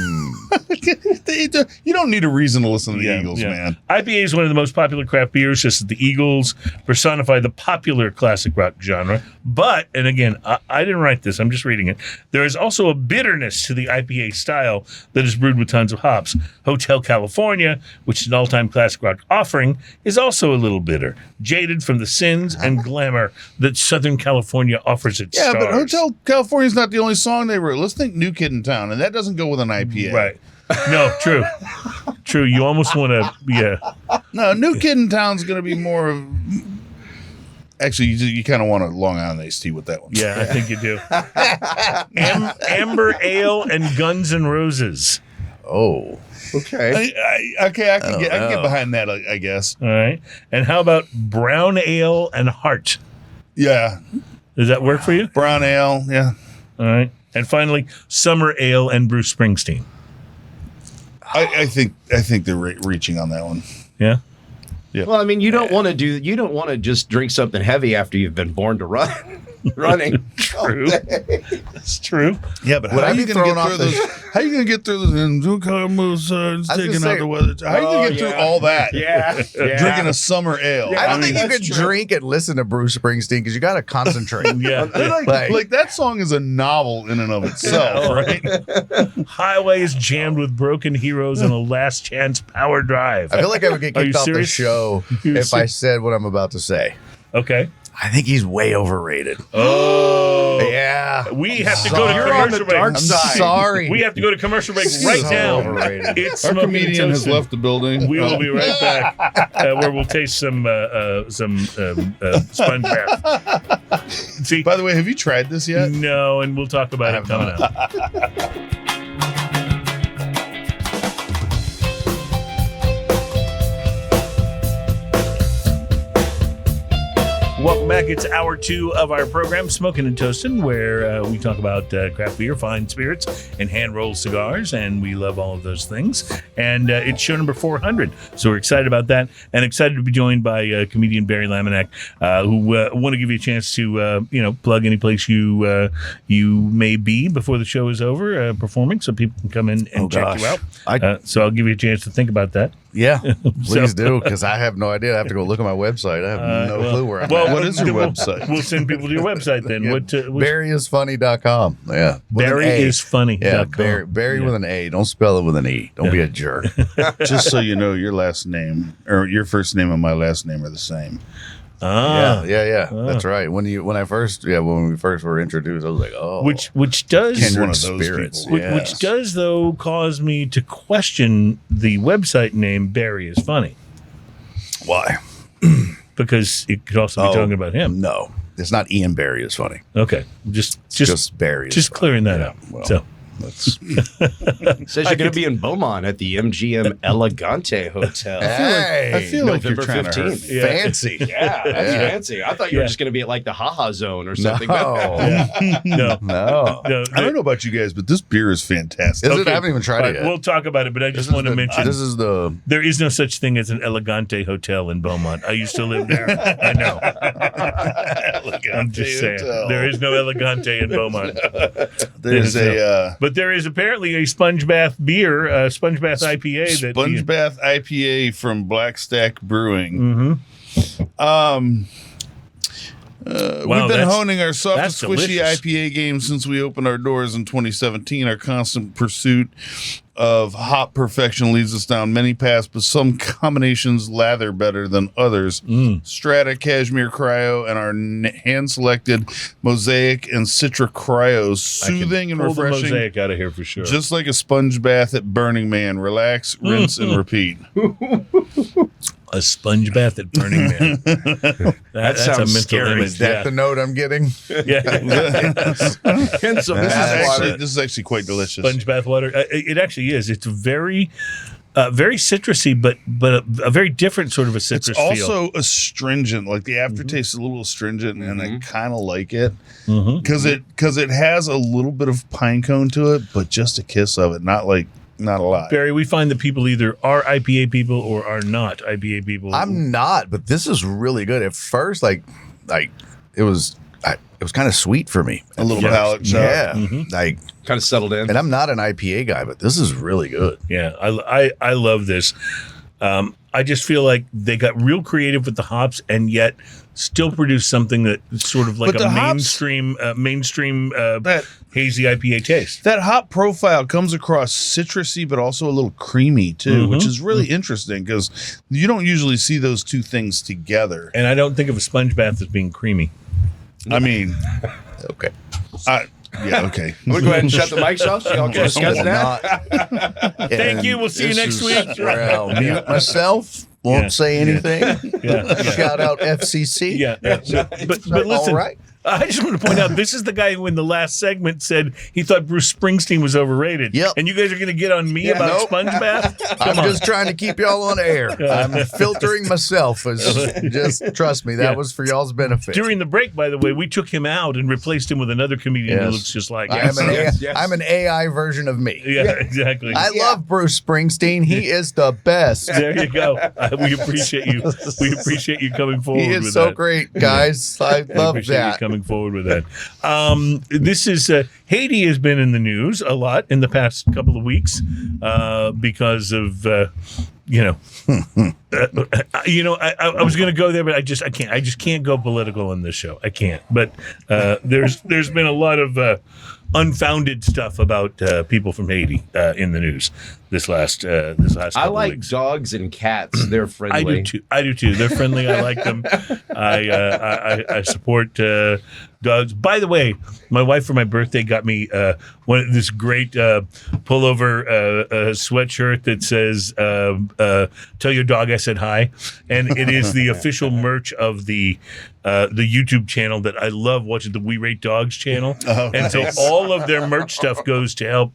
You don't need a reason to listen to the Eagles, man. IPA is one of the most popular craft beers, just as the Eagles personify the popular classic rock genre. But, and again, I didn't write this, I'm just reading it. There is also a bitterness to the IPA style that is brewed with tons of hops. Hotel California, which is an all-time classic rock offering, is also a little bitter, jaded from the sins and glamour that Southern California offers its Yeah, stars. but Hotel California is not the only song they wrote. Let's think New Kid in Town, and that doesn't go with an IPA. Right. No, true. True. You almost want to, yeah. No, New Kid in Town's going to be more of... Actually, you kind of want a Long Island iced tea with that one. Yeah, I think you do. Amber Ale and Guns N' Roses. Oh. Okay. I can get behind that, I guess. All right. And how about Brown Ale and Heart? Yeah. Does that work for you? Brown ale, yeah. All right. And finally, Summer Ale and Bruce Springsteen. I think they're reaching on that one. Yeah. Well, I mean, you don't want to just drink something heavy after you've been born to running. True. That's true. Yeah, but Would how I are you be going to thrown get off through the- those? How are you going to get through this? And do caramels, taking gonna out say- the weather. How are you going to get through all that? Yeah. Drinking a summer ale. I don't think you that's could true. drink and listen to Bruce Springsteen because you got to concentrate. Yeah. Like that song is a novel in and of itself, right? Highway is jammed with broken heroes and a last chance power drive. I feel like I would get Are you kicked off the serious? show You if I serious? said what I'm about to say. Okay. I think he's way overrated. Oh. Yeah. We have to go to You're on the commercial dark break. side. Sorry. We have to go to commercial break right So now. overrated. It's Our Smoking comedian has Toasted. left the building. We will be right back, where we'll taste some sponge bath. See, By the way, have you tried this yet? no, and we'll talk about it coming up. Welcome back. It's hour 2 of our program, Smoking and Toasting, where we talk about craft beer, fine spirits, and hand-rolled cigars, and we love all of those things. And it's show number 400, so we're excited about that, and excited to be joined by comedian Barry Laminack, who want to give you a chance to, plug any place you may be before the show is over, performing, so people can come in and check you out. So I'll give you a chance to think about that. Yeah, please do, because I have no idea. I have to go look at my website. I have no clue where I'm at. What is your we'll- website? We'll send people to your website then. Yeah. Which BarryIsFunny.com. Yeah. With an A. BarryIsFunny.com. Yeah, Barry with an A. Don't spell it with an E. Don't be a jerk. Just so you know, your last name or your first name and my last name are the same. Yeah. That's right. When we first were introduced, I was like, oh, which does Kindred one of those spirits. people. Yeah. which does though cause me to question the website name Barry is Funny, Why? because it could also be talking about him. No, it's not Ian Barry is funny. Okay, just Barry. Is just funny. clearing that up. Well, So that's Says you're going to be in Beaumont at the MGM Elegante Hotel. Hey, I feel like you're November trying to hurt 15th. me. fancy. Yeah, that's Yeah. fancy. I thought you were just going to be at like the Haha Zone or something. No, no, no. I don't know about you guys, but this beer is fantastic. Is it? I haven't even tried All it right, yet. we'll talk about it, but I just want to mention This is the there is no such thing as an Elegante Hotel in Beaumont. I used to live there. I know. I'm just saying. Hotel. There is no Elegante in Beaumont. There's a But there is apparently a sponge bath beer, sponge bath IPA. Sponge Bath IPA from Black Stack Brewing. Wow, We've been that's- honing our soft and that's squishy delicious. IPA game since we opened our doors in 2017. Our constant pursuit of hop perfection leads us down many paths, but some combinations lather better than others. Strata, Cashmere Cryo, and our hand-selected Mosaic and Citra Cryos, soothing and Pull the refreshing, Mosaic out of here for sure. just like a sponge bath at Burning Man. Relax, rinse, and repeat. a sponge bath at Burning Man. That's a sounds mental scary. image. is that the note I'm getting? yeah. Hints of This is actually quite delicious. Sponge bath water. It actually is. It's very citrusy, but a very different sort of a citrus It's feel. also astringent. Like the aftertaste is a little astringent, and I kind of like it because it has a little bit of pine cone to it, but just a kiss of it, not a lot. Barry, we find that people either are IPA people or are not IPA people. I'm not, but this is really good. At first, like it was kind of sweet for me. A little Yeah. palate shot. Yeah, like, kind of settled in. and I'm not an IPA guy, but this is really good. Yeah, I love this. I just feel like they got real creative with the hops and yet still produced something that sort of like But a the hops- mainstream That hazy IPA taste. that hop profile comes across citrusy, but also a little creamy too, which is really interesting because you don't usually see those two things together. And I don't think of a sponge bath as being creamy. I mean, Okay, okay. I'm going to go ahead and shut the mics off so y'all can discuss that. Thank you. We'll see you next week. Where I'll mute myself. Won't Yeah. say anything. Yeah. Shout out FCC. Yeah. But listen, All right. I just want to point out this is the guy who in the last segment said he thought Bruce Springsteen was overrated. Yep. And you guys are going to get on me about Nope. sponge bath? I'm just trying to keep y'all on air. I'm filtering myself. Just trust me, that Yeah. was for y'all's benefit. During the break, by the way, we took him out and replaced him with another comedian who Yes. looks just like I him. am an Yes. I'm an AI version of me. Yeah, exactly. I love Bruce Springsteen. He is the best. There you go. We appreciate you. We appreciate you coming forward He with is so that. great, guys. I I love appreciate you that. coming forward with that. This is Haiti has been in the news a lot in the past couple of weeks because of I was going to go there, but I just can't go political on this show. I can't. But there's been a lot of unfounded stuff about people from Haiti in the news this last couple I of like weeks. dogs and cats. They're friendly. I do too. They're friendly. I like them. I support dogs. By the way, my wife for my birthday got me this great pullover sweatshirt that says "Tell your dog I said hi," and it is the official merch of the YouTube channel that I love watching, the We Rate Dogs channel. And so all of their merch stuff goes to help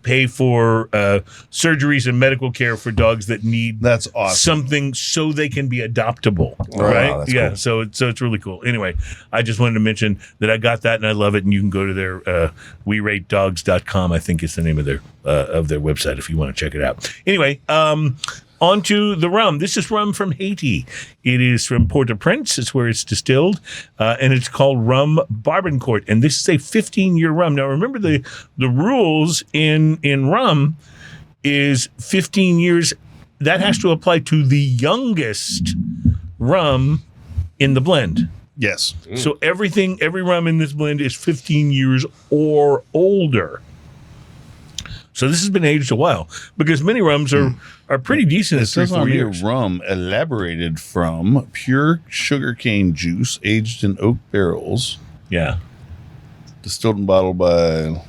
pay for surgeries and medical care for dogs that need That's awesome. something so they can be adoptable. Right? that's Yeah. cool. So it's really cool. Anyway, I just wanted to mention that I got that and I love it. And you can go to their WeRateDogs.com, I think is the name of their website if you want to check it out. Anyway, on to the rum. This is rum from Haiti. It is from Port-au-Prince. It's where it's distilled, and it's called Rhum Barbancourt. And this is a 15-year rum. Now, remember the rules in rum is 15 years. That has to apply to the youngest rum in the blend. Yes. So every rum in this blend is 15 years or older. So this has been aged a while because many rums are pretty decent at It says 3-4 on here, years. rum elaborated from pure sugarcane juice aged in oak barrels, Yeah. distilled and bottled by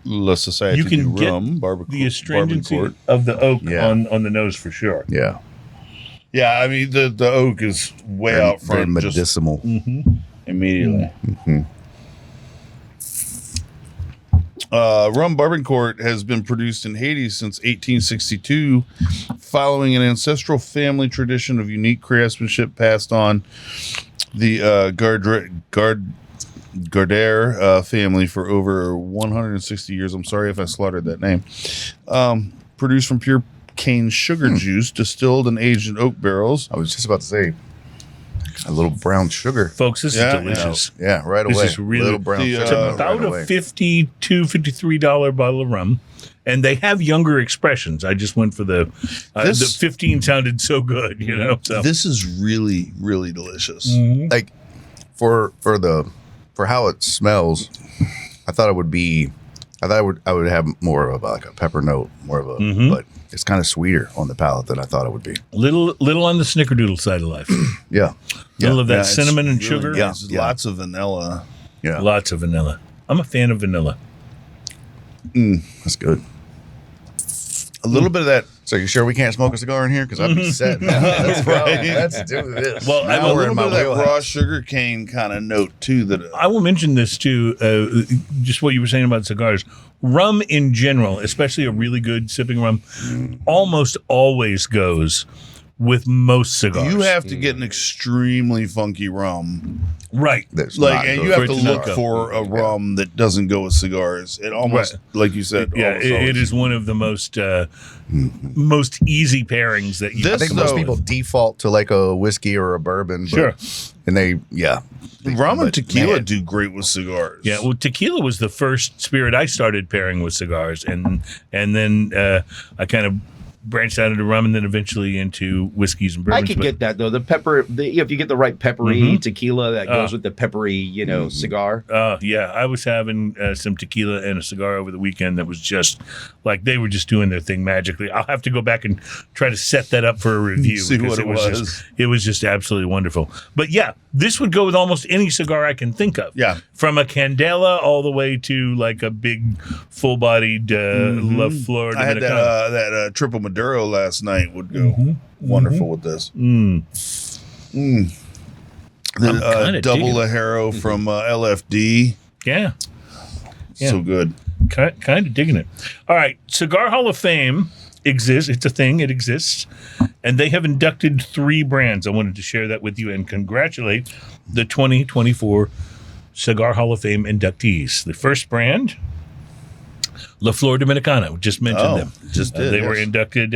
La Société You can du get Rhum, the astringency Barbancourt. of the oak Yeah. on the nose for sure. Yeah. Yeah, I mean, the oak is way out Very front just medicinal. immediately. Rum Barbancourt has been produced in Haiti since 1862, following an ancestral family tradition of unique craftsmanship passed on the Gardere family for over 160 years. I'm sorry if I slaughtered that name. Produced from pure cane sugar juice, distilled and aged in oak barrels. I was just about to say a little brown sugar. Folks, this Yeah, is delicious. Yeah, right This away. is really- little brown the, sugar. It's Uh, about right a away. $53 bottle of rum. And they have younger expressions. I just went for the 15 sounded so good, you know. So This is really, really delicious. Like for how it smells, I thought it would be. I would have more of like a pepper note, more of a, but it's kind of sweeter on the palate than I thought it would be. little on the snickerdoodle side of life. Yeah, Little of that Yeah, it's cinnamon and really sugar. nice. Yeah. Lots of vanilla. yeah, Lots of vanilla. I'm a fan of vanilla. that's good. A little bit of that. So you sure we can't smoke a cigar in here? Because I'd be set. Now. Let's go. Let's do this. Well, Now I'm a a little little bit of that wheelhouse. raw sugar cane kind of note too. That I will mention this too, just what you were saying about cigars. Rum in general, especially a really good sipping rum, almost always goes with most cigars. you have to get an extremely funky rum, right. That's like, not and good you have for to it to look not go. for a rum that doesn't go with cigars. It almost, like you said, Yeah, almost it always. is one of the most easy pairings that you. This I think though- most people default to like a whiskey or a bourbon. But, Sure. And they, Rum and but tequila man, do great with cigars. Yeah, well, tequila was the first spirit I started pairing with cigars, and then I kind of branched out into rum, and then eventually into whiskeys and I bourbons. could but- get that though. The pepper, if you get the right peppery tequila that goes with the peppery, cigar. Yeah, I was having some tequila and a cigar over the weekend that was just like they were just doing their thing magically. I'll have to go back and try to set that up for a review. See because what it was. it was just absolutely wonderful. But yeah, this would go with almost any cigar I can think of. Yeah. From a Candela all the way to like a big full-bodied La Flor I had Dominicana. that triple Maduro last night. Would go wonderful with this. I'm The kinda double digging it. Lajero from LFD. Yeah. Yeah. So good. Kind of digging it. All right, Cigar Hall of Fame exists. It's a thing. It exists, and they have inducted 3 brands. I wanted to share that with you and congratulate the 2024 Cigar Hall of Fame inductees. The first brand, La Flor Dominicana. We just mentioned them. Just did. They were inducted.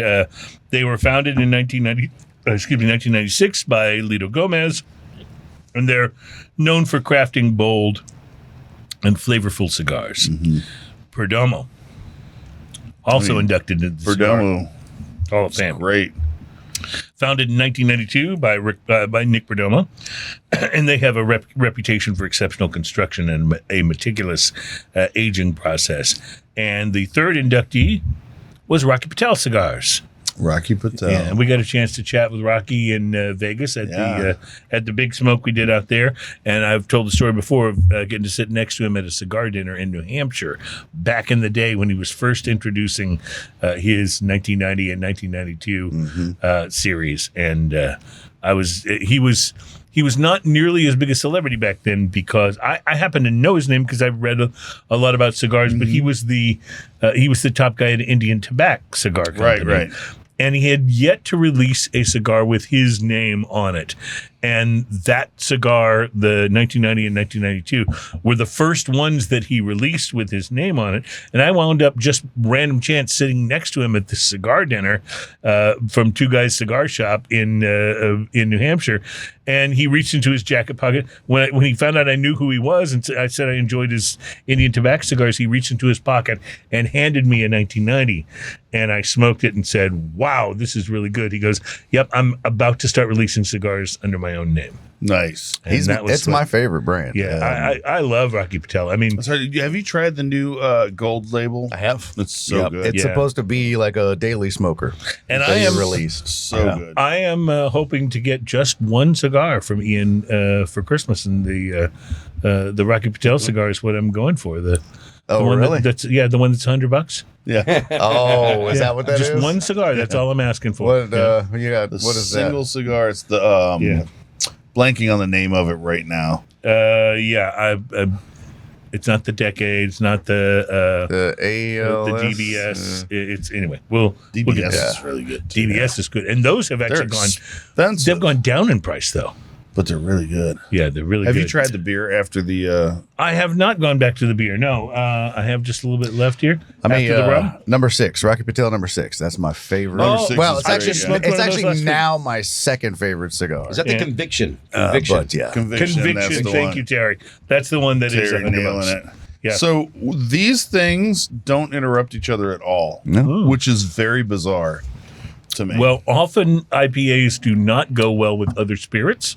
They were founded in 1996 by Lito Gomez, and they're known for crafting bold and flavorful cigars. Perdomo, also inducted into the Cigar Perdomo. Hall of Fame. Great. Founded in 1992 by Nick Perdomo, and they have a reputation for exceptional construction and a meticulous aging process. And the third inductee was Rocky Patel Cigars. Rocky Patel. Yeah, and we got a chance to chat with Rocky in Vegas at the big smoke we did out there. And I've told the story before of getting to sit next to him at a cigar dinner in New Hampshire back in the day when he was first introducing his 1990 and 1992 series. And he was not nearly as big a celebrity back then because I happen to know his name because I've read a lot about cigars, but he was the top guy at Indian Tobacco Cigar Company. Right. And he had yet to release a cigar with his name on it. And that cigar, the 1990 and 1992, were the first ones that he released with his name on it. And I wound up just random chance sitting next to him at the cigar dinner from Two Guys Cigar Shop in New Hampshire. And he reached into his jacket pocket. When he found out I knew who he was, and I said I enjoyed his Indian Tobacco cigars, he reached into his pocket and handed me a 1990. And I smoked it and said, wow, this is really good. He goes, yep, I'm about to start releasing cigars under my own name. Nice. And that was It's my favorite brand. Yeah, I love Rocky Patel. I mean, Sorry, have you tried the new gold label? I have. It's so good. It's supposed to be like a daily smoker. And that I am released. so good. I am hoping to get just one cigar from Ian for Christmas, and the Rocky Patel cigar is what I'm going for. The one really? That's the one that's $100. Yeah. Oh, is that what that is? Just one cigar. That's all I'm asking for. What you got? The What is single cigar. It's the blanking on the name of it right now. It's not the Decade. It's not the ALS? the DBS. It's anyway. We'll get DBS there. is really good. Too. DBS is good, and those have actually gone. expensive, They've gone down in price though. but they're really good. Yeah, they're really Have good. you tried the beer after the? I have not gone back to the beer. No, I have just a little bit left here. I mean, after the rum. number 6, Rocky Patel number 6. That's my favorite. Number 6 well, is it's great, actually yeah. Smoked one of it's those actually last week. now my second favorite cigar. Is that the Yeah. Conviction? But yeah, Conviction. That's the Thank one. you, Terry. That's the one that is Terry $100. nailing it. Yeah. So these things don't interrupt each other at all, No. which is very bizarre to me. Well, often IPAs do not go well with other spirits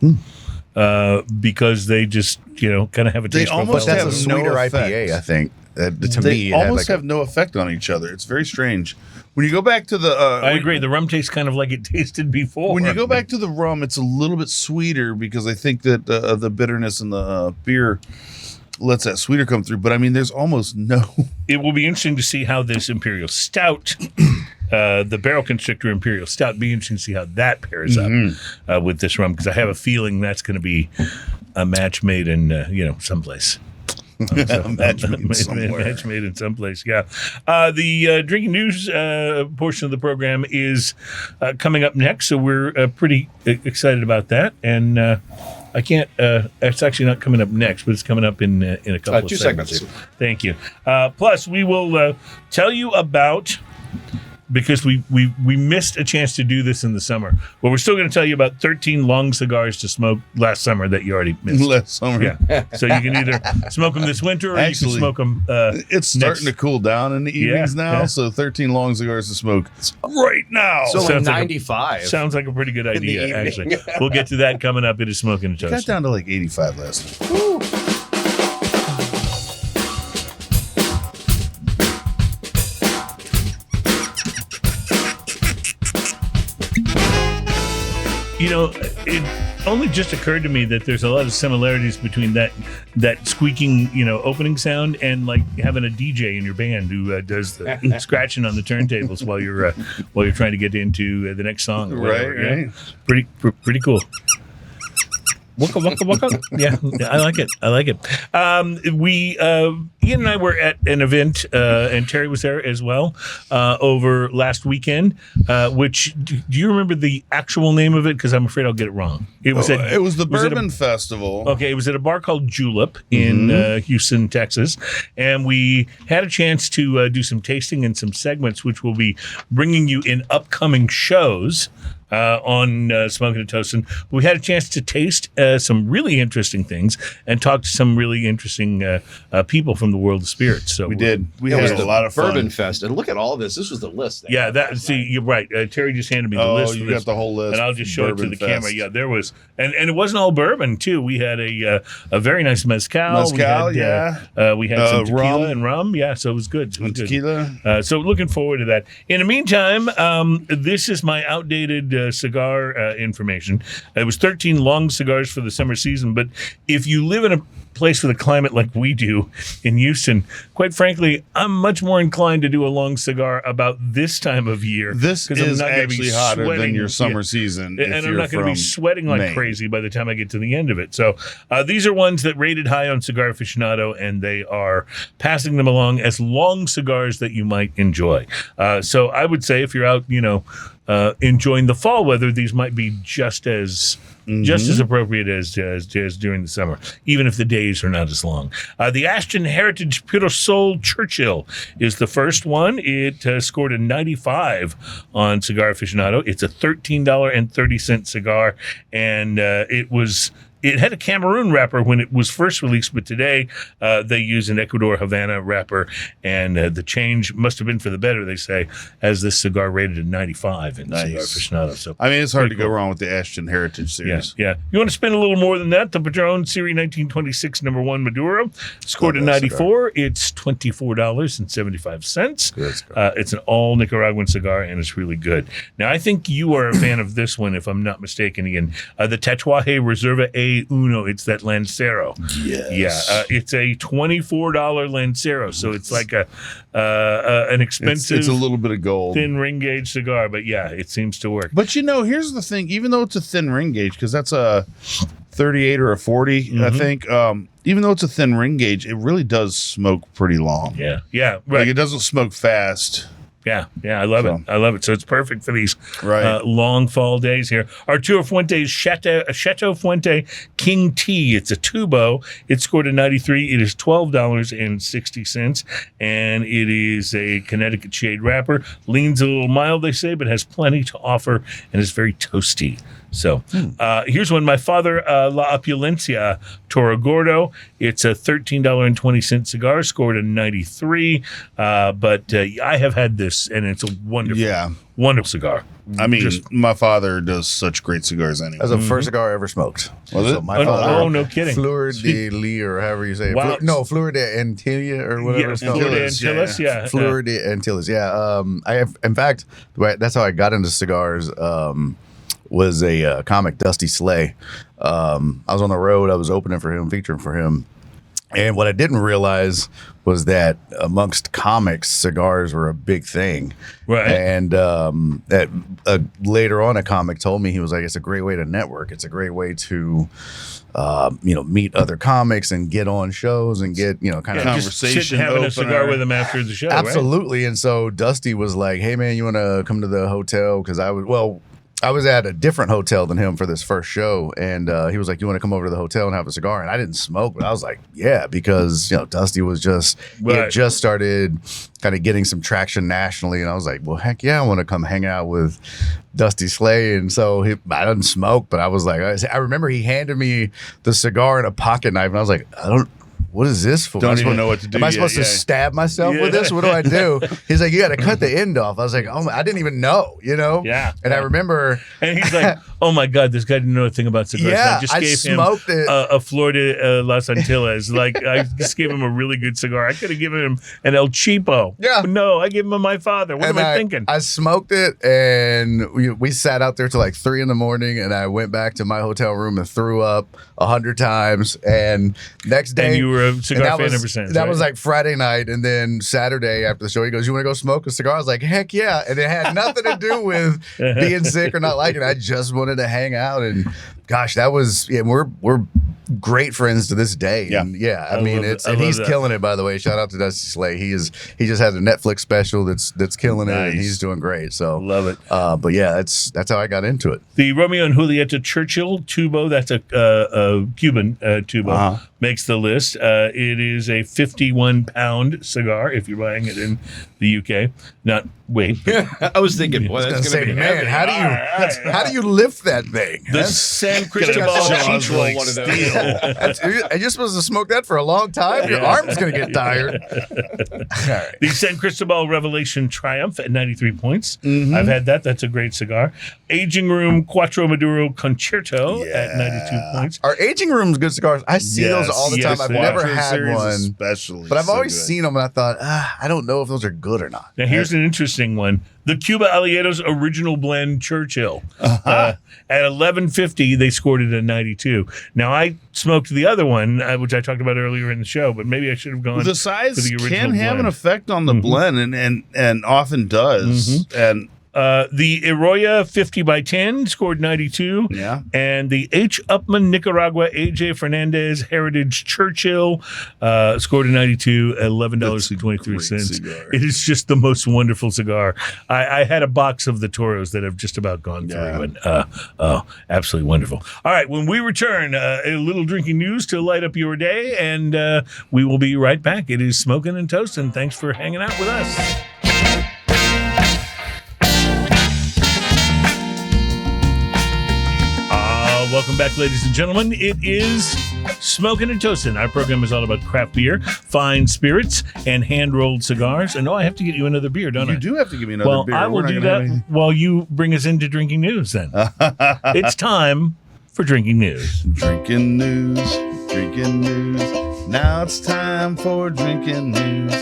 because they just, kind of have a They taste profile. almost that's have a sweeter no IPA. effect. I think. To they me, it had almost like have no effect on each other. It's very strange. When you go back to the, I agree. The rum tastes kind of like it tasted before. when you go back to the rum, it's a little bit sweeter because I think that the bitterness in the beer lets that sweeter come through. But I mean, there's almost no. It will be interesting to see how this Imperial Stout, the Barrel Constrictor Imperial Stout, be interesting to see how that pairs up with this rum, because I have a feeling that's going to be a match made in, someplace. match made somewhere. Match made in someplace, yeah. The drinking news portion of the program is coming up next, so we're pretty excited about that. And I can't. It's actually not coming up next, but it's coming up in a couple of 2 segments. segments. Thank you. Plus, we will tell you about. Because we missed a chance to do this in the summer. Well, we're still going to tell you about 13 long cigars to smoke last summer that you already missed. Last summer. Yeah. So you can either smoke them this winter or Actually, you can smoke them It's starting to cool down in the evenings now, yeah. so 13 long cigars to smoke right now. So like Sounds like a- 95. Sounds like a pretty good idea, evening. actually. We'll get to that coming up. It is Smoking and Got Toast. down to like 85 last week. It only just occurred to me that there's a lot of similarities between that squeaking, opening sound and like having a DJ in your band who does the scratching on the turntables while you're trying to get into the next song. or whatever, Right. Yeah? Pretty cool. Waka, waka, waka. Yeah, I like it. Ian and I were at an event, and Terry was there as well, over last weekend, which, do you remember the actual name of it? Because I'm afraid I'll get it wrong. It was the Bourbon Festival. Okay, it was at a bar called Julep in Houston, Texas, and we had a chance to do some tasting and some segments, which we'll be bringing you in upcoming shows on Smoking and Toasting. We had a chance to taste some really interesting things and talk to some really interesting people from the world of spirits. So We did. We It was had a the lot of fun. Bourbon Fest. And look at all this. This was the list. Yeah, you're right. Terry just handed me the Oh, list. you of got this, the whole list. and I'll just show it to Bourbon the Fest. camera. Yeah, there was, and it wasn't all bourbon too. We had a very nice mezcal. Mezcal, we had, we had some tequila rum. and rum. Yeah, so it was good. It was good. Tequila. So looking forward to that. In the meantime, this is my outdated cigar information. It was 13 long cigars for the summer season, but if you live in a place with a climate like we do in Houston, quite frankly, I'm much more inclined to do a long cigar about this time of year. This 'cause I'm is not gonna be actually hotter than sweating. your summer Yeah. season. And I'm not going to be sweating like Maine. crazy by the time I get to the end of it. So these are ones that rated high on Cigar Aficionado, and they are passing them along as long cigars that you might enjoy. So I would say if you're out, enjoying the fall weather, these might be just as appropriate as during the summer, even if the days are not as long. The Ashton Heritage Pure Soul Churchill is the first one. It scored a 95 on Cigar Aficionado. It's a $13.30 cigar, and it it had a Cameroon wrapper when it was first released, but today they use an Ecuador Havana wrapper, and the change must have been for the better, they say, as this cigar rated at 95 in Cigar Aficionado. So I mean, it's hard to cool. go wrong with the Ashton Heritage series. Yeah. You want to spend a little more than that? The Padron Series 1926 No. 1 Maduro scored a 94. It's $24.75. It's an all Nicaraguan cigar, and it's really good. Now, I think you are a fan of this one, if I'm not mistaken, Ian. The Tatuaje Reserva A Uno. It's that Lancero. Yes. Yeah. It's a $24 Lancero, so it's like an expensive. It's a little bit of gold. Thin ring gauge cigar, but yeah, it seems to work. But here's the thing. Even though it's a thin ring gauge, because that's a 38 or a 40, I think. Even though it's a thin ring gauge, it really does smoke pretty long. Yeah, right. Like, it doesn't smoke fast. Yeah, I love it. So it's perfect for these long fall days here. Arturo Fuente's Chateau Fuente King Tea. It's a tubo. It scored a 93. It is $12.60, and it is a Connecticut shade wrapper. Leans a little mild, they say, but has plenty to offer, and is very toasty. So here's one. My Father La Opulencia Toro Gordo. It's a $13.20 cigar, scored a 93. But I have had this, and it's a wonderful cigar. I mean, my father does such great cigars anyway. That's the first cigar I ever smoked. Was it? My father, oh, no kidding. Fleur de Lis, or however you say it. Wow. Fleur de Antilles, or whatever it's called. Fleur de Antilles, yeah. Fleur de Antilles, yeah. I have, in fact, that's how I got into cigars. Was a comic, Dusty Slay. I was on the road. I was opening for him, featuring for him. And what I didn't realize was that amongst comics, cigars were a big thing. Right. And that later on, a comic told me, he was like, it's a great way to network. It's a great way to meet other comics and get on shows and get, kind of conversation. Just having a cigar with him after the show. Absolutely. Right? And so Dusty was like, hey, man, you want to come to the hotel? Because I was at a different hotel than him for this first show, and he was like, you want to come over to the hotel and have a cigar? And I didn't smoke, but I was like, yeah, because Dusty was he had just started kind of getting some traction nationally, and I was like, well, heck yeah, I want to come hang out with Dusty Slay. And so I didn't smoke, but I was like, I remember he handed me the cigar and a pocket knife, and I was like, what is this for? Don't even know what to do. Am I supposed to stab myself with this? What do I do? He's like, you got to cut the end off. I was like, oh, I didn't even know, Yeah. And I remember. And he's like, oh my God, this guy didn't know a thing about cigars. Yeah, I just gave him a Flor de Las Antilles. Like, I just gave him a really good cigar. I could have given him an El Cheapo. Yeah. But no, I gave him a My Father. What am I thinking? I smoked it, and we sat out there till like 3 a.m, and I went back to my hotel room and threw up 100 times. And next day. And you were a cigar fan ever since. That was like Friday night, and then Saturday after the show, he goes, you want to go smoke a cigar? I was like, heck yeah. And it had nothing to do with being sick or not liking it. I just wanted to hang out, and gosh, that was, we're great friends to this day. Yeah. And I mean, he's killing it, by the way. Shout out to Dusty Slay. He just had a Netflix special that's killing it, and he's doing great. So love it. But yeah, that's how I got into it. The Romeo and Julieta Churchill tubo, that's a Cuban tubo, makes the list. It is a 51-pound cigar if you're buying it in the UK. Not weight. I was thinking, boy, that's going to be man, heavy. how do you lift that thing? The San Cristobal Chicho, one of those. You're supposed to smoke that for a long time. Your arm's going to get tired. The San Cristobal Revelation Triumph at 93 points. I've had that. That's a great cigar. Aging Room Cuatro Maduro Concerto at 92 points. Are Aging Rooms good cigars? I see those all the time. I've never had one, especially, but I've always seen them, and I thought, I don't know if those are good or not. Now, here's an interesting one. The Cuba Aliados Original Blend Churchill. At 11.50, they scored it at 92. Now, I smoked the other one, which I talked about earlier in the show, but maybe I should have gone the size for the original can have blend. an effect on the blend, and often does. And the Eroya 50 by 10 scored 92. Yeah. And the H. Upman Nicaragua AJ Fernandez Heritage Churchill scored a 92 at $11.23. It is just the most wonderful cigar. I had a box of the Toros that have just about gone through. And, absolutely wonderful. All right. When we return, a little drinking news to light up your day, and we will be right back. It is Smoking and Toasting. Thanks for hanging out with us. Welcome back, ladies and gentlemen. It is Smoking and Toasting. Our program is all about craft beer, fine spirits, and hand-rolled cigars. And I have to get you another beer, don't I? You do have to give me another beer. I will do that while you bring us into drinking news then. It's time for drinking news. Drinking news, drinking news. Now it's time for drinking news.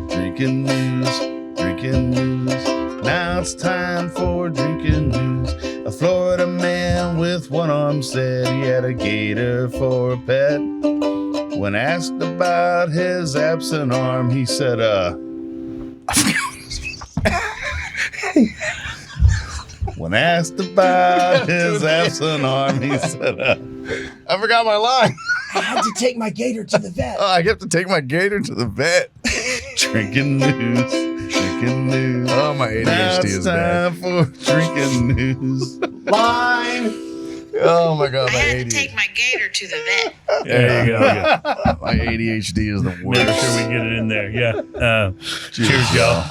Drinking news, drinking news. Now it's time for drinking news. A Florida man with one arm said he had a gator for a pet. When asked about his absent arm, he said, When asked about his absent arm, he said, I forgot my line. I had to take my gator to the vet. Oh, I have to take my gator to the vet. Drinking news, drinking news. Oh, my ADHD is bad. Time for drinking news. Line. Oh my God, I my had to ADHD. take my gator to the vet. There you go. My ADHD is the worst. Make sure we get it in there. Yeah. Cheers, y'all.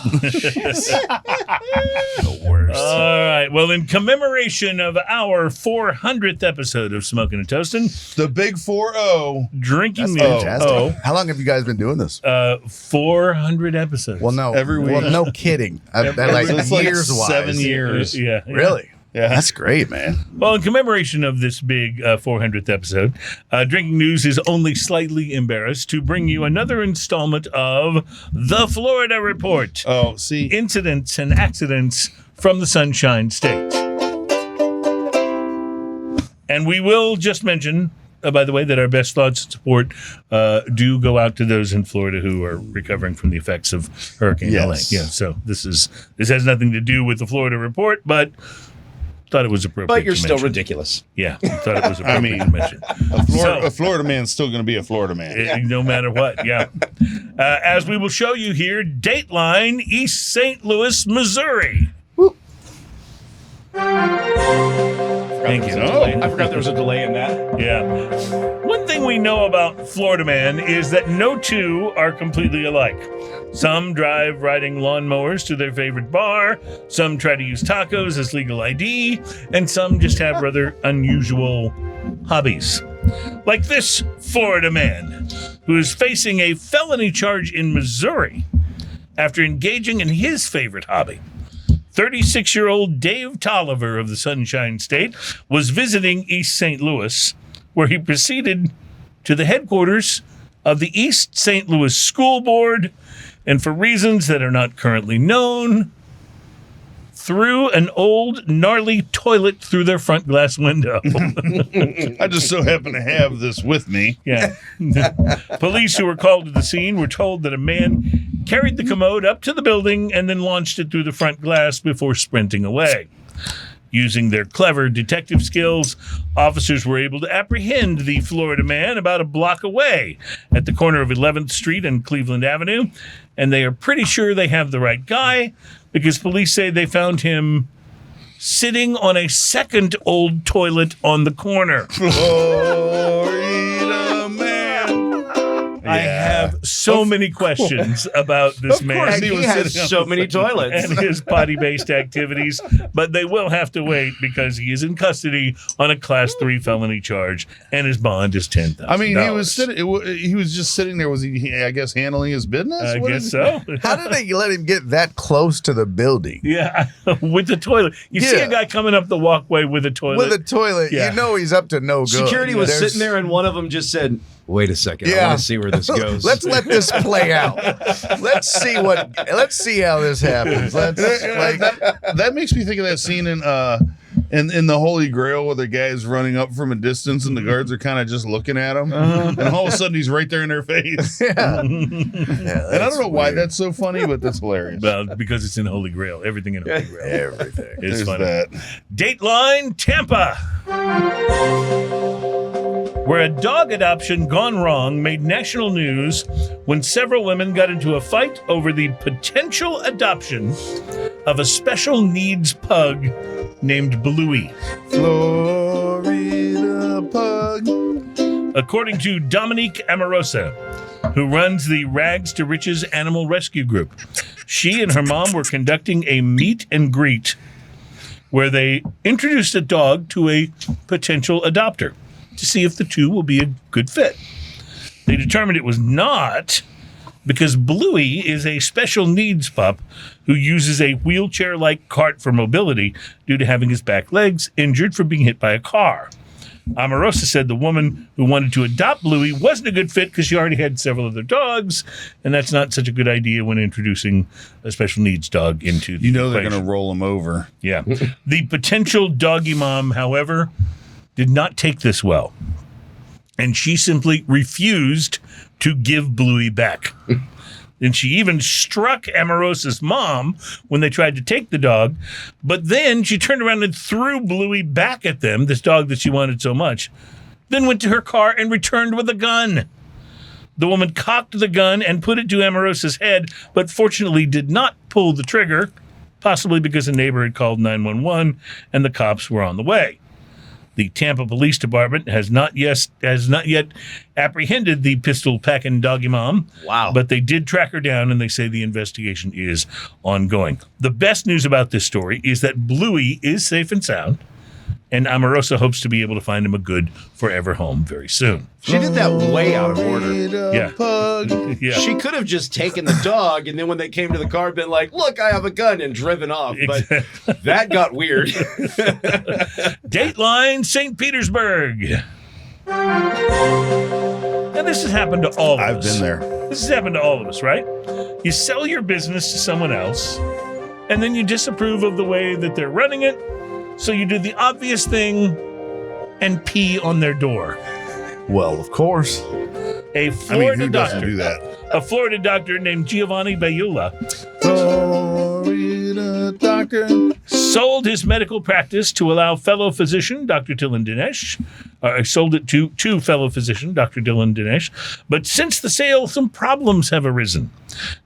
The worst. All right. Well, in commemoration of our 400th episode of Smoking and Toasting, The big 4-0. drinking news. Fantastic. How long have you guys been doing this? 400 episodes. Well, no. Every week. Well, no kidding. That like It's like years-wise. 7 years. Yeah. Really? Yeah. That's great, man. Well, in commemoration of this big 400th episode, Drinking News is only slightly embarrassed to bring you another installment of The Florida Report. Oh, see. Incidents and accidents from the Sunshine State. And we will just mention, by the way, that our best thoughts and support do go out to those in Florida who are recovering from the effects of Hurricane Yes. Helene. Yeah, so this has nothing to do with the Florida Report, but thought it was appropriate. But you're to still mention. ridiculous. Yeah, thought it was appropriate to mention. A Florida man's still going to be a Florida man. No matter what, yeah. As we will show you here, Dateline, East St. Louis, Missouri. Thank you. I forgot there was a delay in that. Yeah. One thing we know about Florida man is that no two are completely alike. Some drive riding lawnmowers to their favorite bar, some try to use tacos as legal ID, and some just have rather unusual hobbies. Like this Florida man, who is facing a felony charge in Missouri after engaging in his favorite hobby. 36-year-old Dave Tolliver of the Sunshine State was visiting East St. Louis, where he proceeded to the headquarters of the East St. Louis School Board, and for reasons that are not currently known, threw an old, gnarly toilet through their front glass window. I just so happen to have this with me. Yeah. Police who were called to the scene were told that a man carried the commode up to the building and then launched it through the front glass before sprinting away. Using their clever detective skills, officers were able to apprehend the Florida man about a block away at the corner of 11th Street and Cleveland Avenue, and they are pretty sure they have the right guy because police say they found him sitting on a second old toilet on the corner. Florida man. I have so many questions about this man. he He was has sitting on so the many toilets. And his potty-based activities, but they will have to wait because he is in custody on a Class 3 felony charge, and his bond is $10,000. I mean, he was sitting. He was just sitting there. Was he? I guess handling his business. I What guess is- so. How did they let him get that close to the building? Yeah, with the toilet. You see Yeah. a guy coming up the walkway with a toilet. With a toilet, Yeah. you know he's up to no good. Security was There's- sitting there, and one of them just said, "Wait a second, I Yeah. want to see where this goes." Let's let this play out. Let's see how this happens. Let's like That makes me think of that scene in the Holy Grail where the guy's running up from a distance and the guards are kind of just looking at him, and all of a sudden he's right there in their face. yeah. And I don't know why that's so funny, but that's hilarious. Well, because it's in Holy Grail. Everything in Holy Grail Everything. is There's funny. that. Dateline Tampa, where a dog adoption gone wrong made national news when several women got into a fight over the potential adoption of a special needs pug named Bluey. Florida pug. According to Dominique Amorosa, who runs the Rags to Riches Animal Rescue Group, she and her mom were conducting a meet and greet where they introduced a dog to a potential adopter to see if the two will be a good fit. They determined it was not, because Bluey is a special needs pup who uses a wheelchair-like cart for mobility due to having his back legs injured from being hit by a car. Omarosa said the woman who wanted to adopt Bluey wasn't a good fit because she already had several other dogs, and that's not such a good idea when introducing a special needs dog into the They're equation. going to roll him over. Yeah. The potential doggy mom, however, did not take this well, and she simply refused to give Bluey back. And she even struck Omarosa's mom when they tried to take the dog. But then she turned around and threw Bluey back at them, this dog that she wanted so much, then went to her car and returned with a gun. The woman cocked the gun and put it to Omarosa's head, but fortunately did not pull the trigger, possibly because a neighbor had called 911 and the cops were on the way. The Tampa Police Department has not yet apprehended the pistol-packing doggy mom. Wow. But they did track her down, and they say the investigation is ongoing. The best news about this story is that Bluey is safe and sound, and Omarosa hopes to be able to find him a good forever home very soon. She did that way out of order. Yeah. Pug. Yeah. She could have just taken the dog and then when they came to the car, been like, look, I have a gun and driven off. But that got weird. Dateline St. Petersburg. Now, this has happened to all of us. I've been there. This has happened to all of us, right? You sell your business to someone else, and then you disapprove of the way that they're running it, so you do the obvious thing and pee on their door. Well, of course. A Florida who doesn't doctor, do that? a Florida doctor named Giovanni Bayula, Florida doctor. sold his medical practice to allow fellow physician Dr. Dylan Dinesh. Sold it to fellow physician Dr. Dylan Dinesh. But since the sale, some problems have arisen.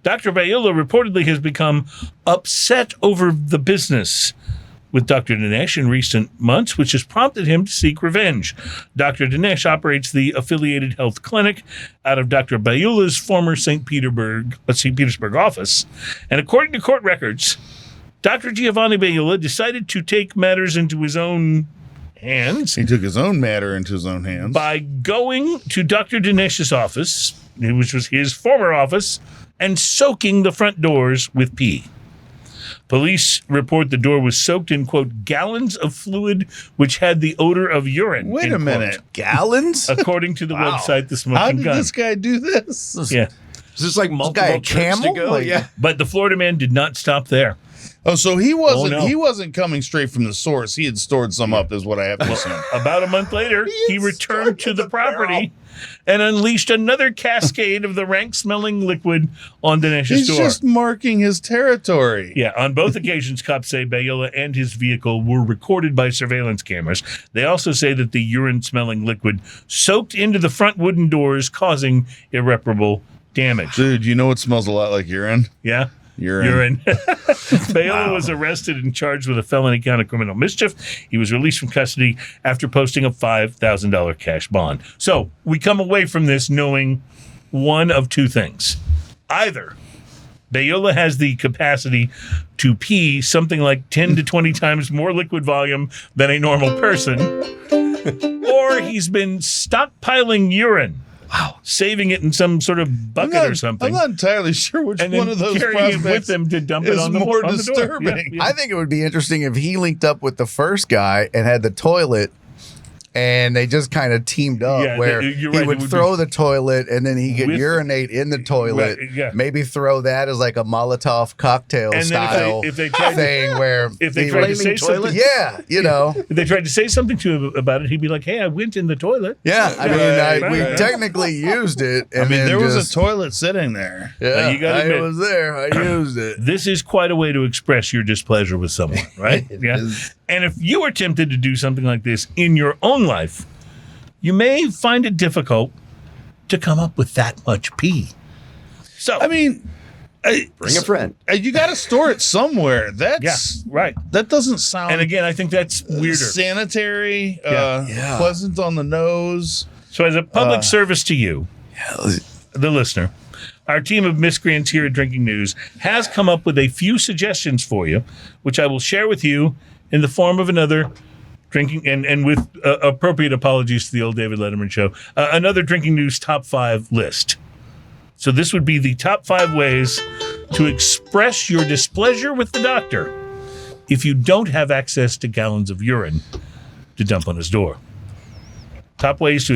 Dr. Bayula reportedly has become upset over the business with Dr. Dinesh in recent months, which has prompted him to seek revenge. Dr. Dinesh operates the affiliated health clinic out of Dr. Bayula's former St. Petersburg office. And according to court records, Dr. Giovanni Bayula decided to take matters into his own hands He took his own matter into his own hands. by going to Dr. Dinesh's office, which was his former office, and soaking the front doors with pee. Police report the door was soaked in, quote, gallons of fluid, which had the odor of urine. Wait end a quote, minute. Gallons? according to the website, The Smoking How did Gun. this guy do this? Yeah. Is this like guy multiple a trips to camel? go? Like- Yeah. But the Florida man did not stop there. Oh, so he wasn't no. he wasn't coming straight from the source. He had stored some up, is what I have to assume. About a month later, he returned to the property and unleashed another cascade of the rank-smelling liquid on Dinesh's He's door. just marking his territory. Yeah, on both occasions, cops say Bayula and his vehicle were recorded by surveillance cameras. They also say that the urine-smelling liquid soaked into the front wooden doors, causing irreparable damage. Dude, you know what smells a lot like urine? Yeah? Urine. Bayula was arrested and charged with a felony count of criminal mischief. He was released from custody after posting a $5,000 cash bond. So we come away from this knowing one of two things. Either Bayula has the capacity to pee something like 10 to 20 times more liquid volume than a normal person, or he's been stockpiling urine. Wow. Saving it in some sort of bucket or something. I'm not entirely sure which and one then of those carrying it with prospects them to dump it is on the more on the door. disturbing. Yeah. I think it would be interesting if he linked up with the first guy and had the toilet and they just kind of teamed up Yeah, where you're he right, would it would throw the toilet and then he could With- urinate in the toilet. Right, yeah. Maybe throw that as like a Molotov cocktail And then style if they tried to- thing where if they he tried to would- say toilet? something, yeah, you know. if they tried to say something to him about it, he'd be like, "Hey, I went in the toilet." Yeah, I mean, Right, we right. technically used it. And I mean, then there was just- a toilet sitting there. Yeah, you gotta I admit- was there. I used it. This is quite a way to express your displeasure with someone, right? Yeah. And if you are tempted to do something like this in your own life, you may find it difficult to come up with that much pee. So, I mean, Bring a friend. you got to store it somewhere. yeah, That's right. that doesn't sound And again, I think that's weirder. sanitary, Yeah. pleasant on the nose. So, as a public service to you, the listener, our team of miscreants here at Drinking News has come up with a few suggestions for you, which I will share with you in the form of another drinking, and with appropriate apologies to the old David Letterman show, another drinking news top 5 list. So this would be the top 5 ways to express your displeasure with the doctor if you don't have access to gallons of urine to dump on his door. Top ways to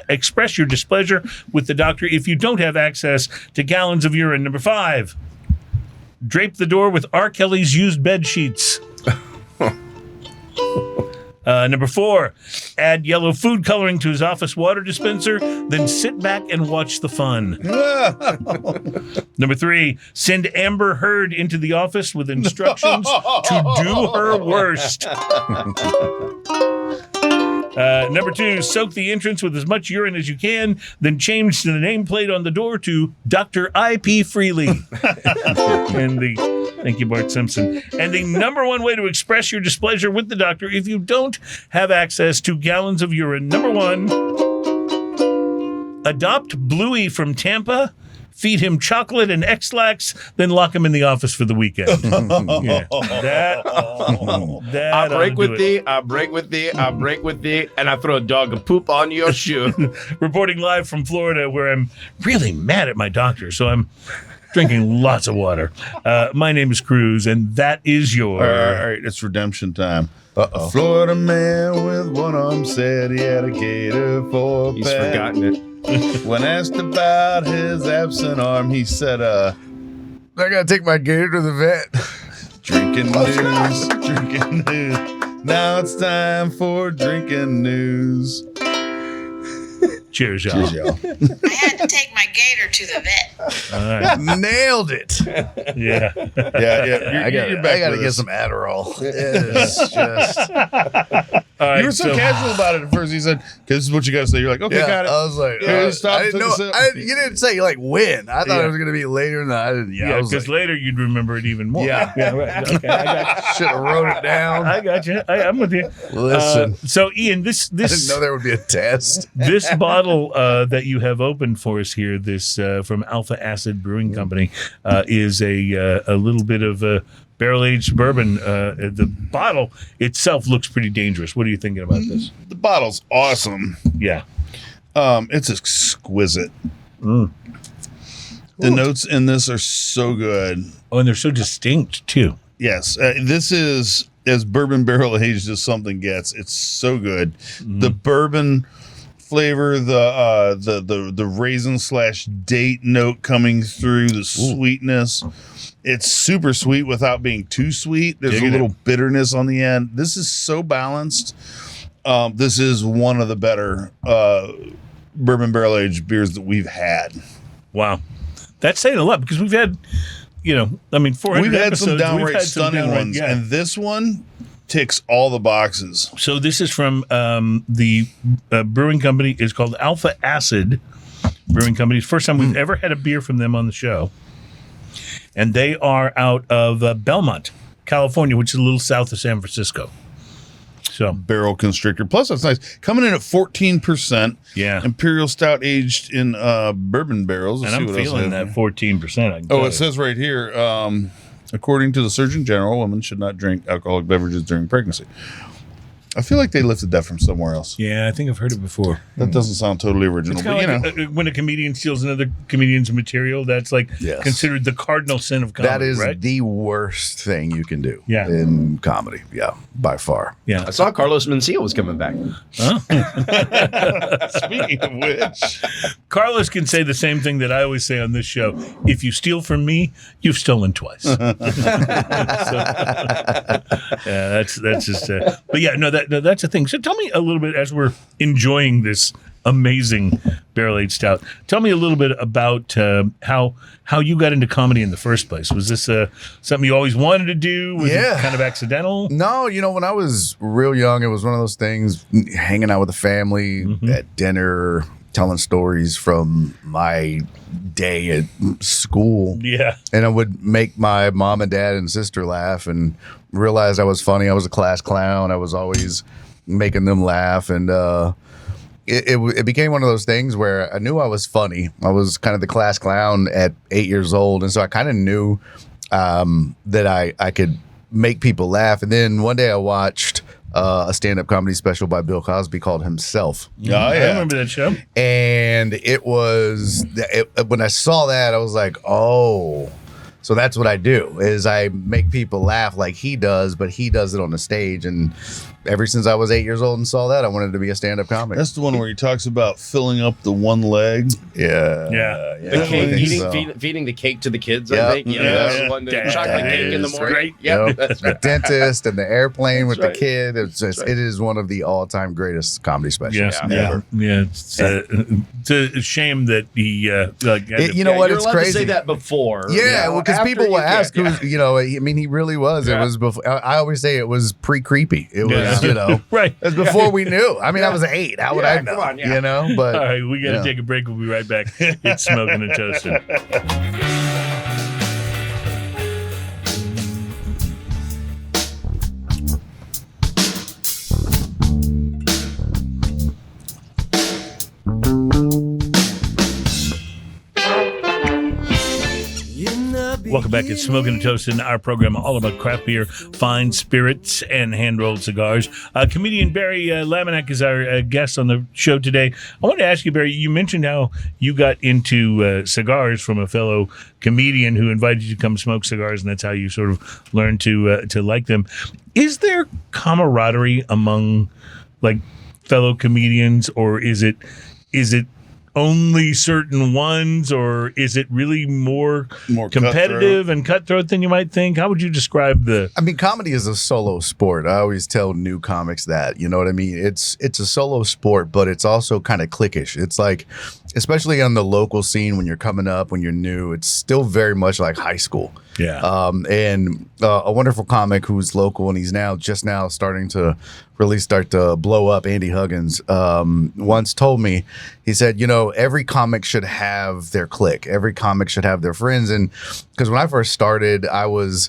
express your displeasure with the doctor if you don't have access to gallons of urine. Number 5, drape the door with R. Kelly's used bed sheets. Number 4, add yellow food coloring to his office water dispenser, then sit back and watch the fun. Number 3, send Amber Heard into the office with instructions to do her worst. Number 2, soak the entrance with as much urine as you can, then change the nameplate on the door to Dr. I.P. Freely. Thank you, Bart Simpson. And the number 1 way to express your displeasure with the doctor if you don't have access to gallons of urine. Number 1, adopt Bluey from Tampa, feed him chocolate and X-Lax, then lock him in the office for the weekend. Yeah. That I break with thee, I break with thee, I break with thee, and I throw a dog of poop on your shoe. Reporting live from Florida, where I'm really mad at my doctor, so I'm drinking lots of water. My name is Cruz, and that is your... All right, it's redemption time. A Florida man with one arm said he had a gator for a He's pet. forgotten it. When asked about his absent arm, he said, I gotta take my gator to the vet. Drinking news. Now it's time for drinking news. Cheers, y'all. Cheers, y'all. I had to take my gator to the vet. All right. Nailed it. Yeah. Yeah. I You're back gotta with get us. some Adderall. It's just All right, You were so casual about it at first. He said, "This is what you got to say." You're like, "Okay, got it." I was like, Stop, I didn't took a know. sip. You didn't say like when. I thought Yeah. it was gonna be later than I didn't. Yeah, I Yeah, was because like, later you'd remember it even more. Yeah. Right. Okay, I got should have wrote it down. I got you. I'm with you. Listen, So, Ian, I didn't this know there would be a test. this bottle that you have opened for us here, this from Alpha Acid Brewing Company, is a little bit of barrel-aged bourbon. The bottle itself looks pretty dangerous. What are you thinking about this? The bottle's awesome. Yeah. It's exquisite. The notes in this are so good. Oh, and they're so distinct, too. Yes, this is as bourbon barrel aged as something gets. It's so good. The bourbon flavor, the raisin / date note coming through, the sweetness. It's super sweet without being too sweet. There's Digging a little it. bitterness on the end. This is so balanced. This is one of the better bourbon barrel aged beers that we've had. Wow. That's saying a lot because we've had, 400 We've had episodes. some downright We've had some stunning downright- ones, yeah. and this one ticks all the boxes. So this is from the brewing company. It's called Alpha Acid Brewing Company. It's the first time we've ever had a beer from them on the show. And they are out of Belmont, California, which is a little south of San Francisco. So, Barrel Constrictor. Plus, that's nice. Coming in at 14%. yeah. Imperial Stout aged in bourbon barrels. And Let's see I'm what else feeling they have. that 14%. I can Oh, tell it you. says right here, according to the Surgeon General, women should not drink alcoholic beverages during pregnancy. I feel like they lifted that from somewhere else. Yeah, I think I've heard it before. That doesn't sound totally original, It's but kind of like when a comedian steals another comedian's material, that's like Yes. considered the cardinal sin of comedy, That is right? the worst thing you can do. Yeah. In comedy. Yeah, by far. Yeah. I saw Carlos Mencia was coming back. speaking of which, Carlos can say the same thing that I always say on this show. If you steal from me, you've stolen twice. Yeah, that's just. But yeah, no, that's a thing. So tell me a little bit as we're enjoying this amazing barrel aged stout. Tell me a little bit about how you got into comedy in the first place. Was this something you always wanted to do? Was Yeah. it kind of accidental? No, when I was real young, it was one of those things, hanging out with the family at dinner, telling stories from my day at school. Yeah. And I would make my mom and dad and sister laugh and realize I was funny. I was a class clown. I was always making them laugh. And it became one of those things where I knew I was funny. I was kind of the class clown at 8 years old. And so I kind of knew that I could make people laugh. And then one day I watched a stand-up comedy special by Bill Cosby called Himself. Oh, yeah. I remember that show. And when I saw that, I was like, oh, so that's what I do, is I make people laugh like he does, but he does it on the stage. And ever since I was 8 years old and saw that, I wanted to be a stand-up comic. That's the one where he talks about filling up the one leg. Yeah. The cake, I think so. feeding the cake to the kids, Yep. I think. That's the one, the chocolate cake in the That's morning. great. Yep. Yep. The dentist and the airplane with right. the kid. It's just, it is one of the all-time greatest comedy specials ever. Yeah. It's a shame that he You know what? You're It's allowed crazy. to say that before. Yeah, well, because after people you will can't. ask, who's, you know, I mean, he really was. It was before. I always say it was pre-creepy. It was, you know, Right. it was before we knew. I mean, I was 8. How would I know? Come on, You know, but All right, we got to yeah. take a break. We'll be right back. It's Smoking and Toasting. Welcome back. It's Smoking and Toasting, our program all about craft beer, fine spirits, and hand-rolled cigars. Comedian Barry Laminack is our guest on the show today. I want to ask you, Barry, you mentioned how you got into cigars from a fellow comedian who invited you to come smoke cigars, and that's how you sort of learned to like them. Is there camaraderie among like fellow comedians, or is it only certain ones, or is it really more competitive and cutthroat than you might think? How would you describe the... I mean, comedy is a solo sport. I always tell new comics that, you know what I mean? It's a solo sport, but it's also kind of cliquish. It's like, especially on the local scene when you're coming up, when you're new, it's still very much like high school. Yeah. And a wonderful comic who's local and he's just now starting to really start to blow up, Andy Huggins, once told me, he said, you know, every comic should have their clique. Every comic should have their friends. And because when I first started, I was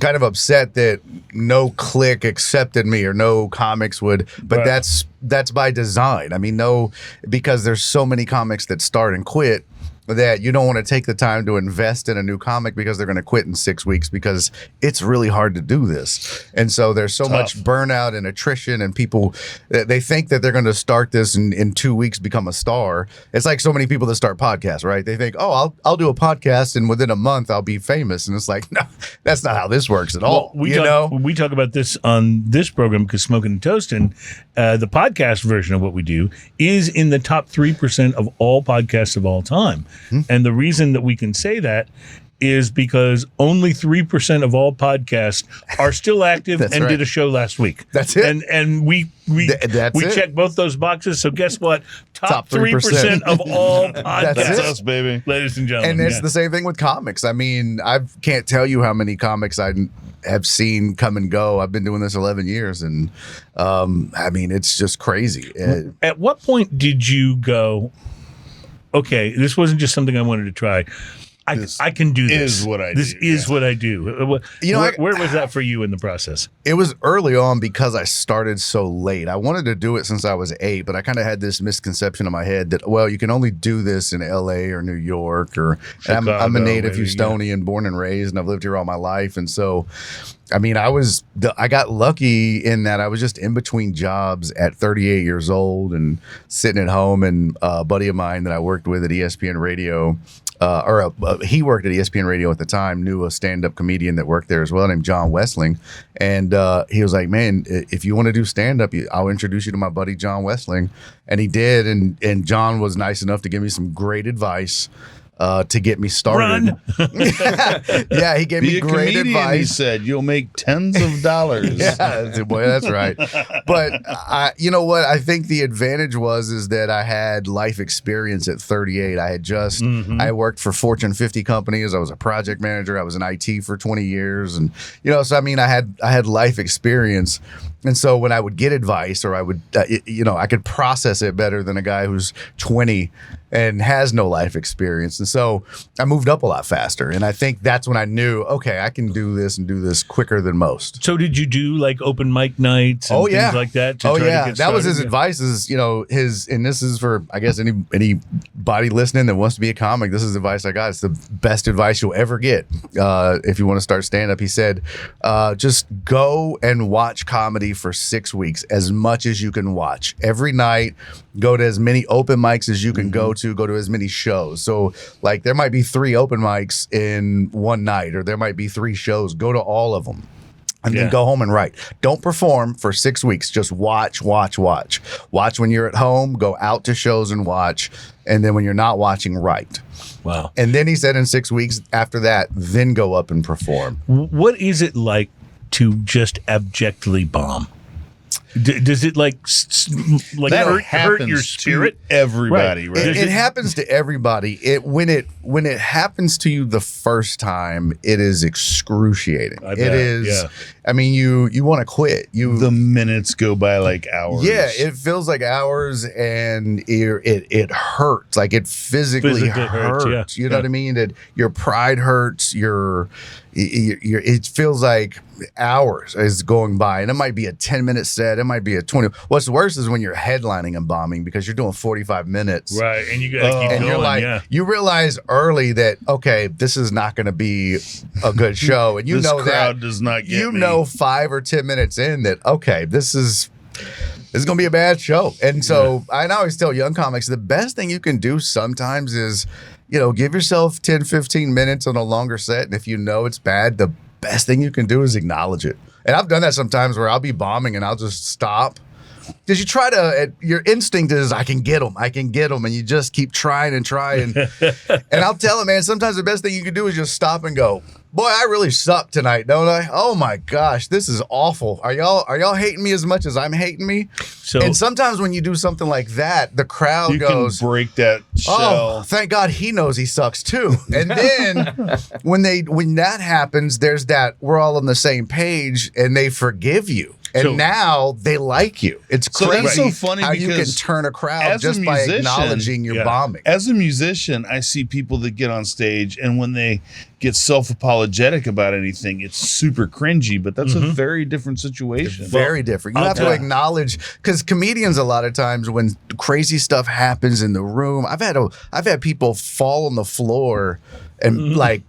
kind of upset that no clique accepted me or no comics would, but Right. that's by design. I mean, no, because there's so many comics that start and quit that you don't want to take the time to invest in a new comic because they're going to quit in 6 weeks because it's really hard to do this. And so there's so much burnout and attrition, and people, they think that they're going to start this and in 2 weeks become a star. It's like so many people that start podcasts, right? They think, oh, I'll do a podcast and within a month I'll be famous. And it's like, no, that's not how this works at all. We talk about this on this program because Smoking and Toasting, the podcast version of what we do, is in the top 3% of all podcasts of all time. And the reason that we can say that is because only 3% of all podcasts are still active and right. did a show last week. That's it. And we That's it. check both those boxes. So guess what? Top 3%. 3% of all podcasts. That's us, baby. Ladies and gentlemen. And it's the same thing with comics. I mean, I can't tell you how many comics I have seen come and go. I've been doing this 11 years, and I mean, it's just crazy. At what point did you go, okay, this wasn't just something I wanted to try. I can do this. Is what I this do, is yeah. what I do. You know, where was that for you in the process? It was early on because I started so late. I wanted to do it since I was 8, but I kind of had this misconception in my head that, well, you can only do this in LA or New York, or I'm a native maybe, Houstonian, born and raised, and I've lived here all my life. And so, I mean, I got lucky in that I was just in between jobs at 38 years old and sitting at home, and a buddy of mine that I worked with at ESPN Radio, he worked at ESPN Radio at the time, knew a stand-up comedian that worked there as well named John Westling. And he was like, man, if you want to do stand-up, I'll introduce you to my buddy John Westling. And he did. And John was nice enough to give me some great advice to get me started. Yeah, he gave me great comedian, advice. He said, you'll make tens of dollars. Yeah, boy, that's right. But you know what? I think the advantage is that I had life experience at 38. I had just I worked for Fortune 50 companies. I was a project manager. I was in IT for 20 years, and you know, so I mean, I had life experience. And so when I would get advice, or I would, I could process it better than a guy who's 20 and has no life experience. And so I moved up a lot faster. And I think that's when I knew, okay, I can do this and do this quicker than most. So did you do like open mic nights and things like that? To try to get That was started? his advice is, and this is for, I guess, anybody listening that wants to be a comic. This is advice I got. It's the best advice you'll ever get if you want to start stand-up. He said, just go and watch comedy for 6 weeks, as much as you can watch. Every night, go to as many open mics as you can go to as many shows. So like there might be 3 open mics in one night, or there might be 3 shows. Go to all of them. And then go home and write. Don't perform for 6 weeks. Just watch. Watch when you're at home. Go out to shows and watch. And then when you're not watching, write. Wow. And then he said in 6 weeks after that, then go up and perform. What is it like to just abjectly bomb? Does it like hurt your spirit? To everybody, right? It happens to everybody. When it happens to you the first time, it is excruciting. I bet, it is. yeah. I mean, you want to quit. The minutes go by like hours. Yeah, it feels like hours, and it hurts. Like it physically hurts. Yeah. You know what I mean? That your pride hurts. It feels like hours is going by, and it might be a 10-minute set. It might be a 20. What's worse is when you're headlining and bombing, because you're doing 45 minutes. Right, and you got to keep and going. you're like, you realize early that, okay, this is not going to be a good show. And you this know crowd that. does not get me. 5 or 10 minutes in that, okay, this is going to be a bad show. And so I always tell young comics, the best thing you can do sometimes is, give yourself 10, 15 minutes on a longer set. And if you know it's bad, the best thing you can do is acknowledge it. And I've done that sometimes where I'll be bombing and I'll just stop. Because you try to, your instinct is, I can get them. And you just keep trying and trying. And I'll tell them, man, sometimes the best thing you can do is just stop and go, boy, I really suck tonight, don't I? Oh my gosh, this is awful. Are y'all hating me as much as I'm hating me? And sometimes when you do something like that, the crowd goes, can break that shell. Oh, thank God he knows he sucks too. And then when that happens, there's that we're all on the same page and they forgive you. And now they like you. It's crazy that's so funny how you can because turn a crowd just by acknowledging your bombing. As a musician, I see people that get on stage, and when they get self-apologetic about anything, it's super cringy, but that's a very different situation. Very different. You have to acknowledge, because comedians, a lot of times when crazy stuff happens in the room, I've had people fall on the floor and like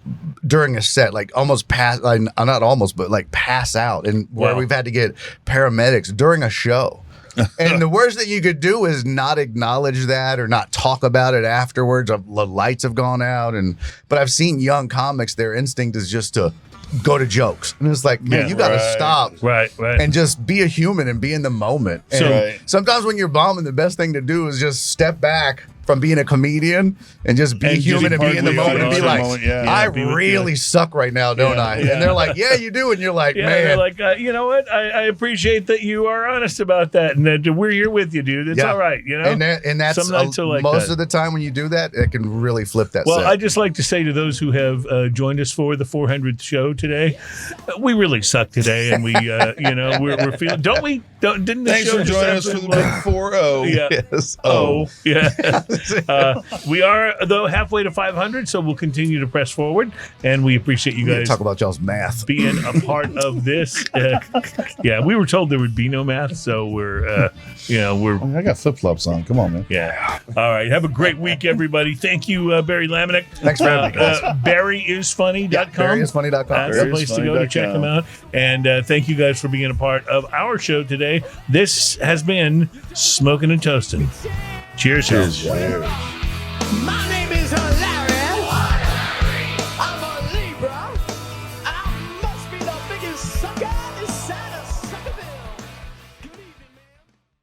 during a set, like almost pass, like not almost, but like pass out, and where we've had to get paramedics during a show. And the worst thing you could do is not acknowledge that or not talk about it afterwards. The lights have gone out, but I've seen young comics, their instinct is just to go to jokes, and it's like, man, you got to stop, and just be a human and be in the moment. And sometimes when you're bombing, the best thing to do is just step back from being a comedian and just be human and be in the moment and be like, I really suck right now, don't I? And they're like, yeah, you do. And you're like, man. They're like, you know what? I appreciate that you are honest about that, and that we're here with you, dude. It's all right, you know? And that's most of the time when you do that, it can really flip that set. I just like to say to those who have joined us for the 400th show today, we really suck today, and we, we're feeling, don't we? Didn't the Thanks show for joining us for the big 4-0. Yeah. Yes. We are, though, halfway to 500, so we'll continue to press forward, and we appreciate you guys talk about y'all's math being a part of this. We were told there would be no math, so we're I got flip-flops on. Come on, man. Yeah. All right. Have a great week, everybody. Thank you, Barry Laminack. Thanks for having me, guys. BarryIsFunny.com. BarryIsFunny.com. That's the place to go to check them out. And thank you guys for being a part of our show today. This has been Smoking and Toasting. Cheers. Cheers. My name is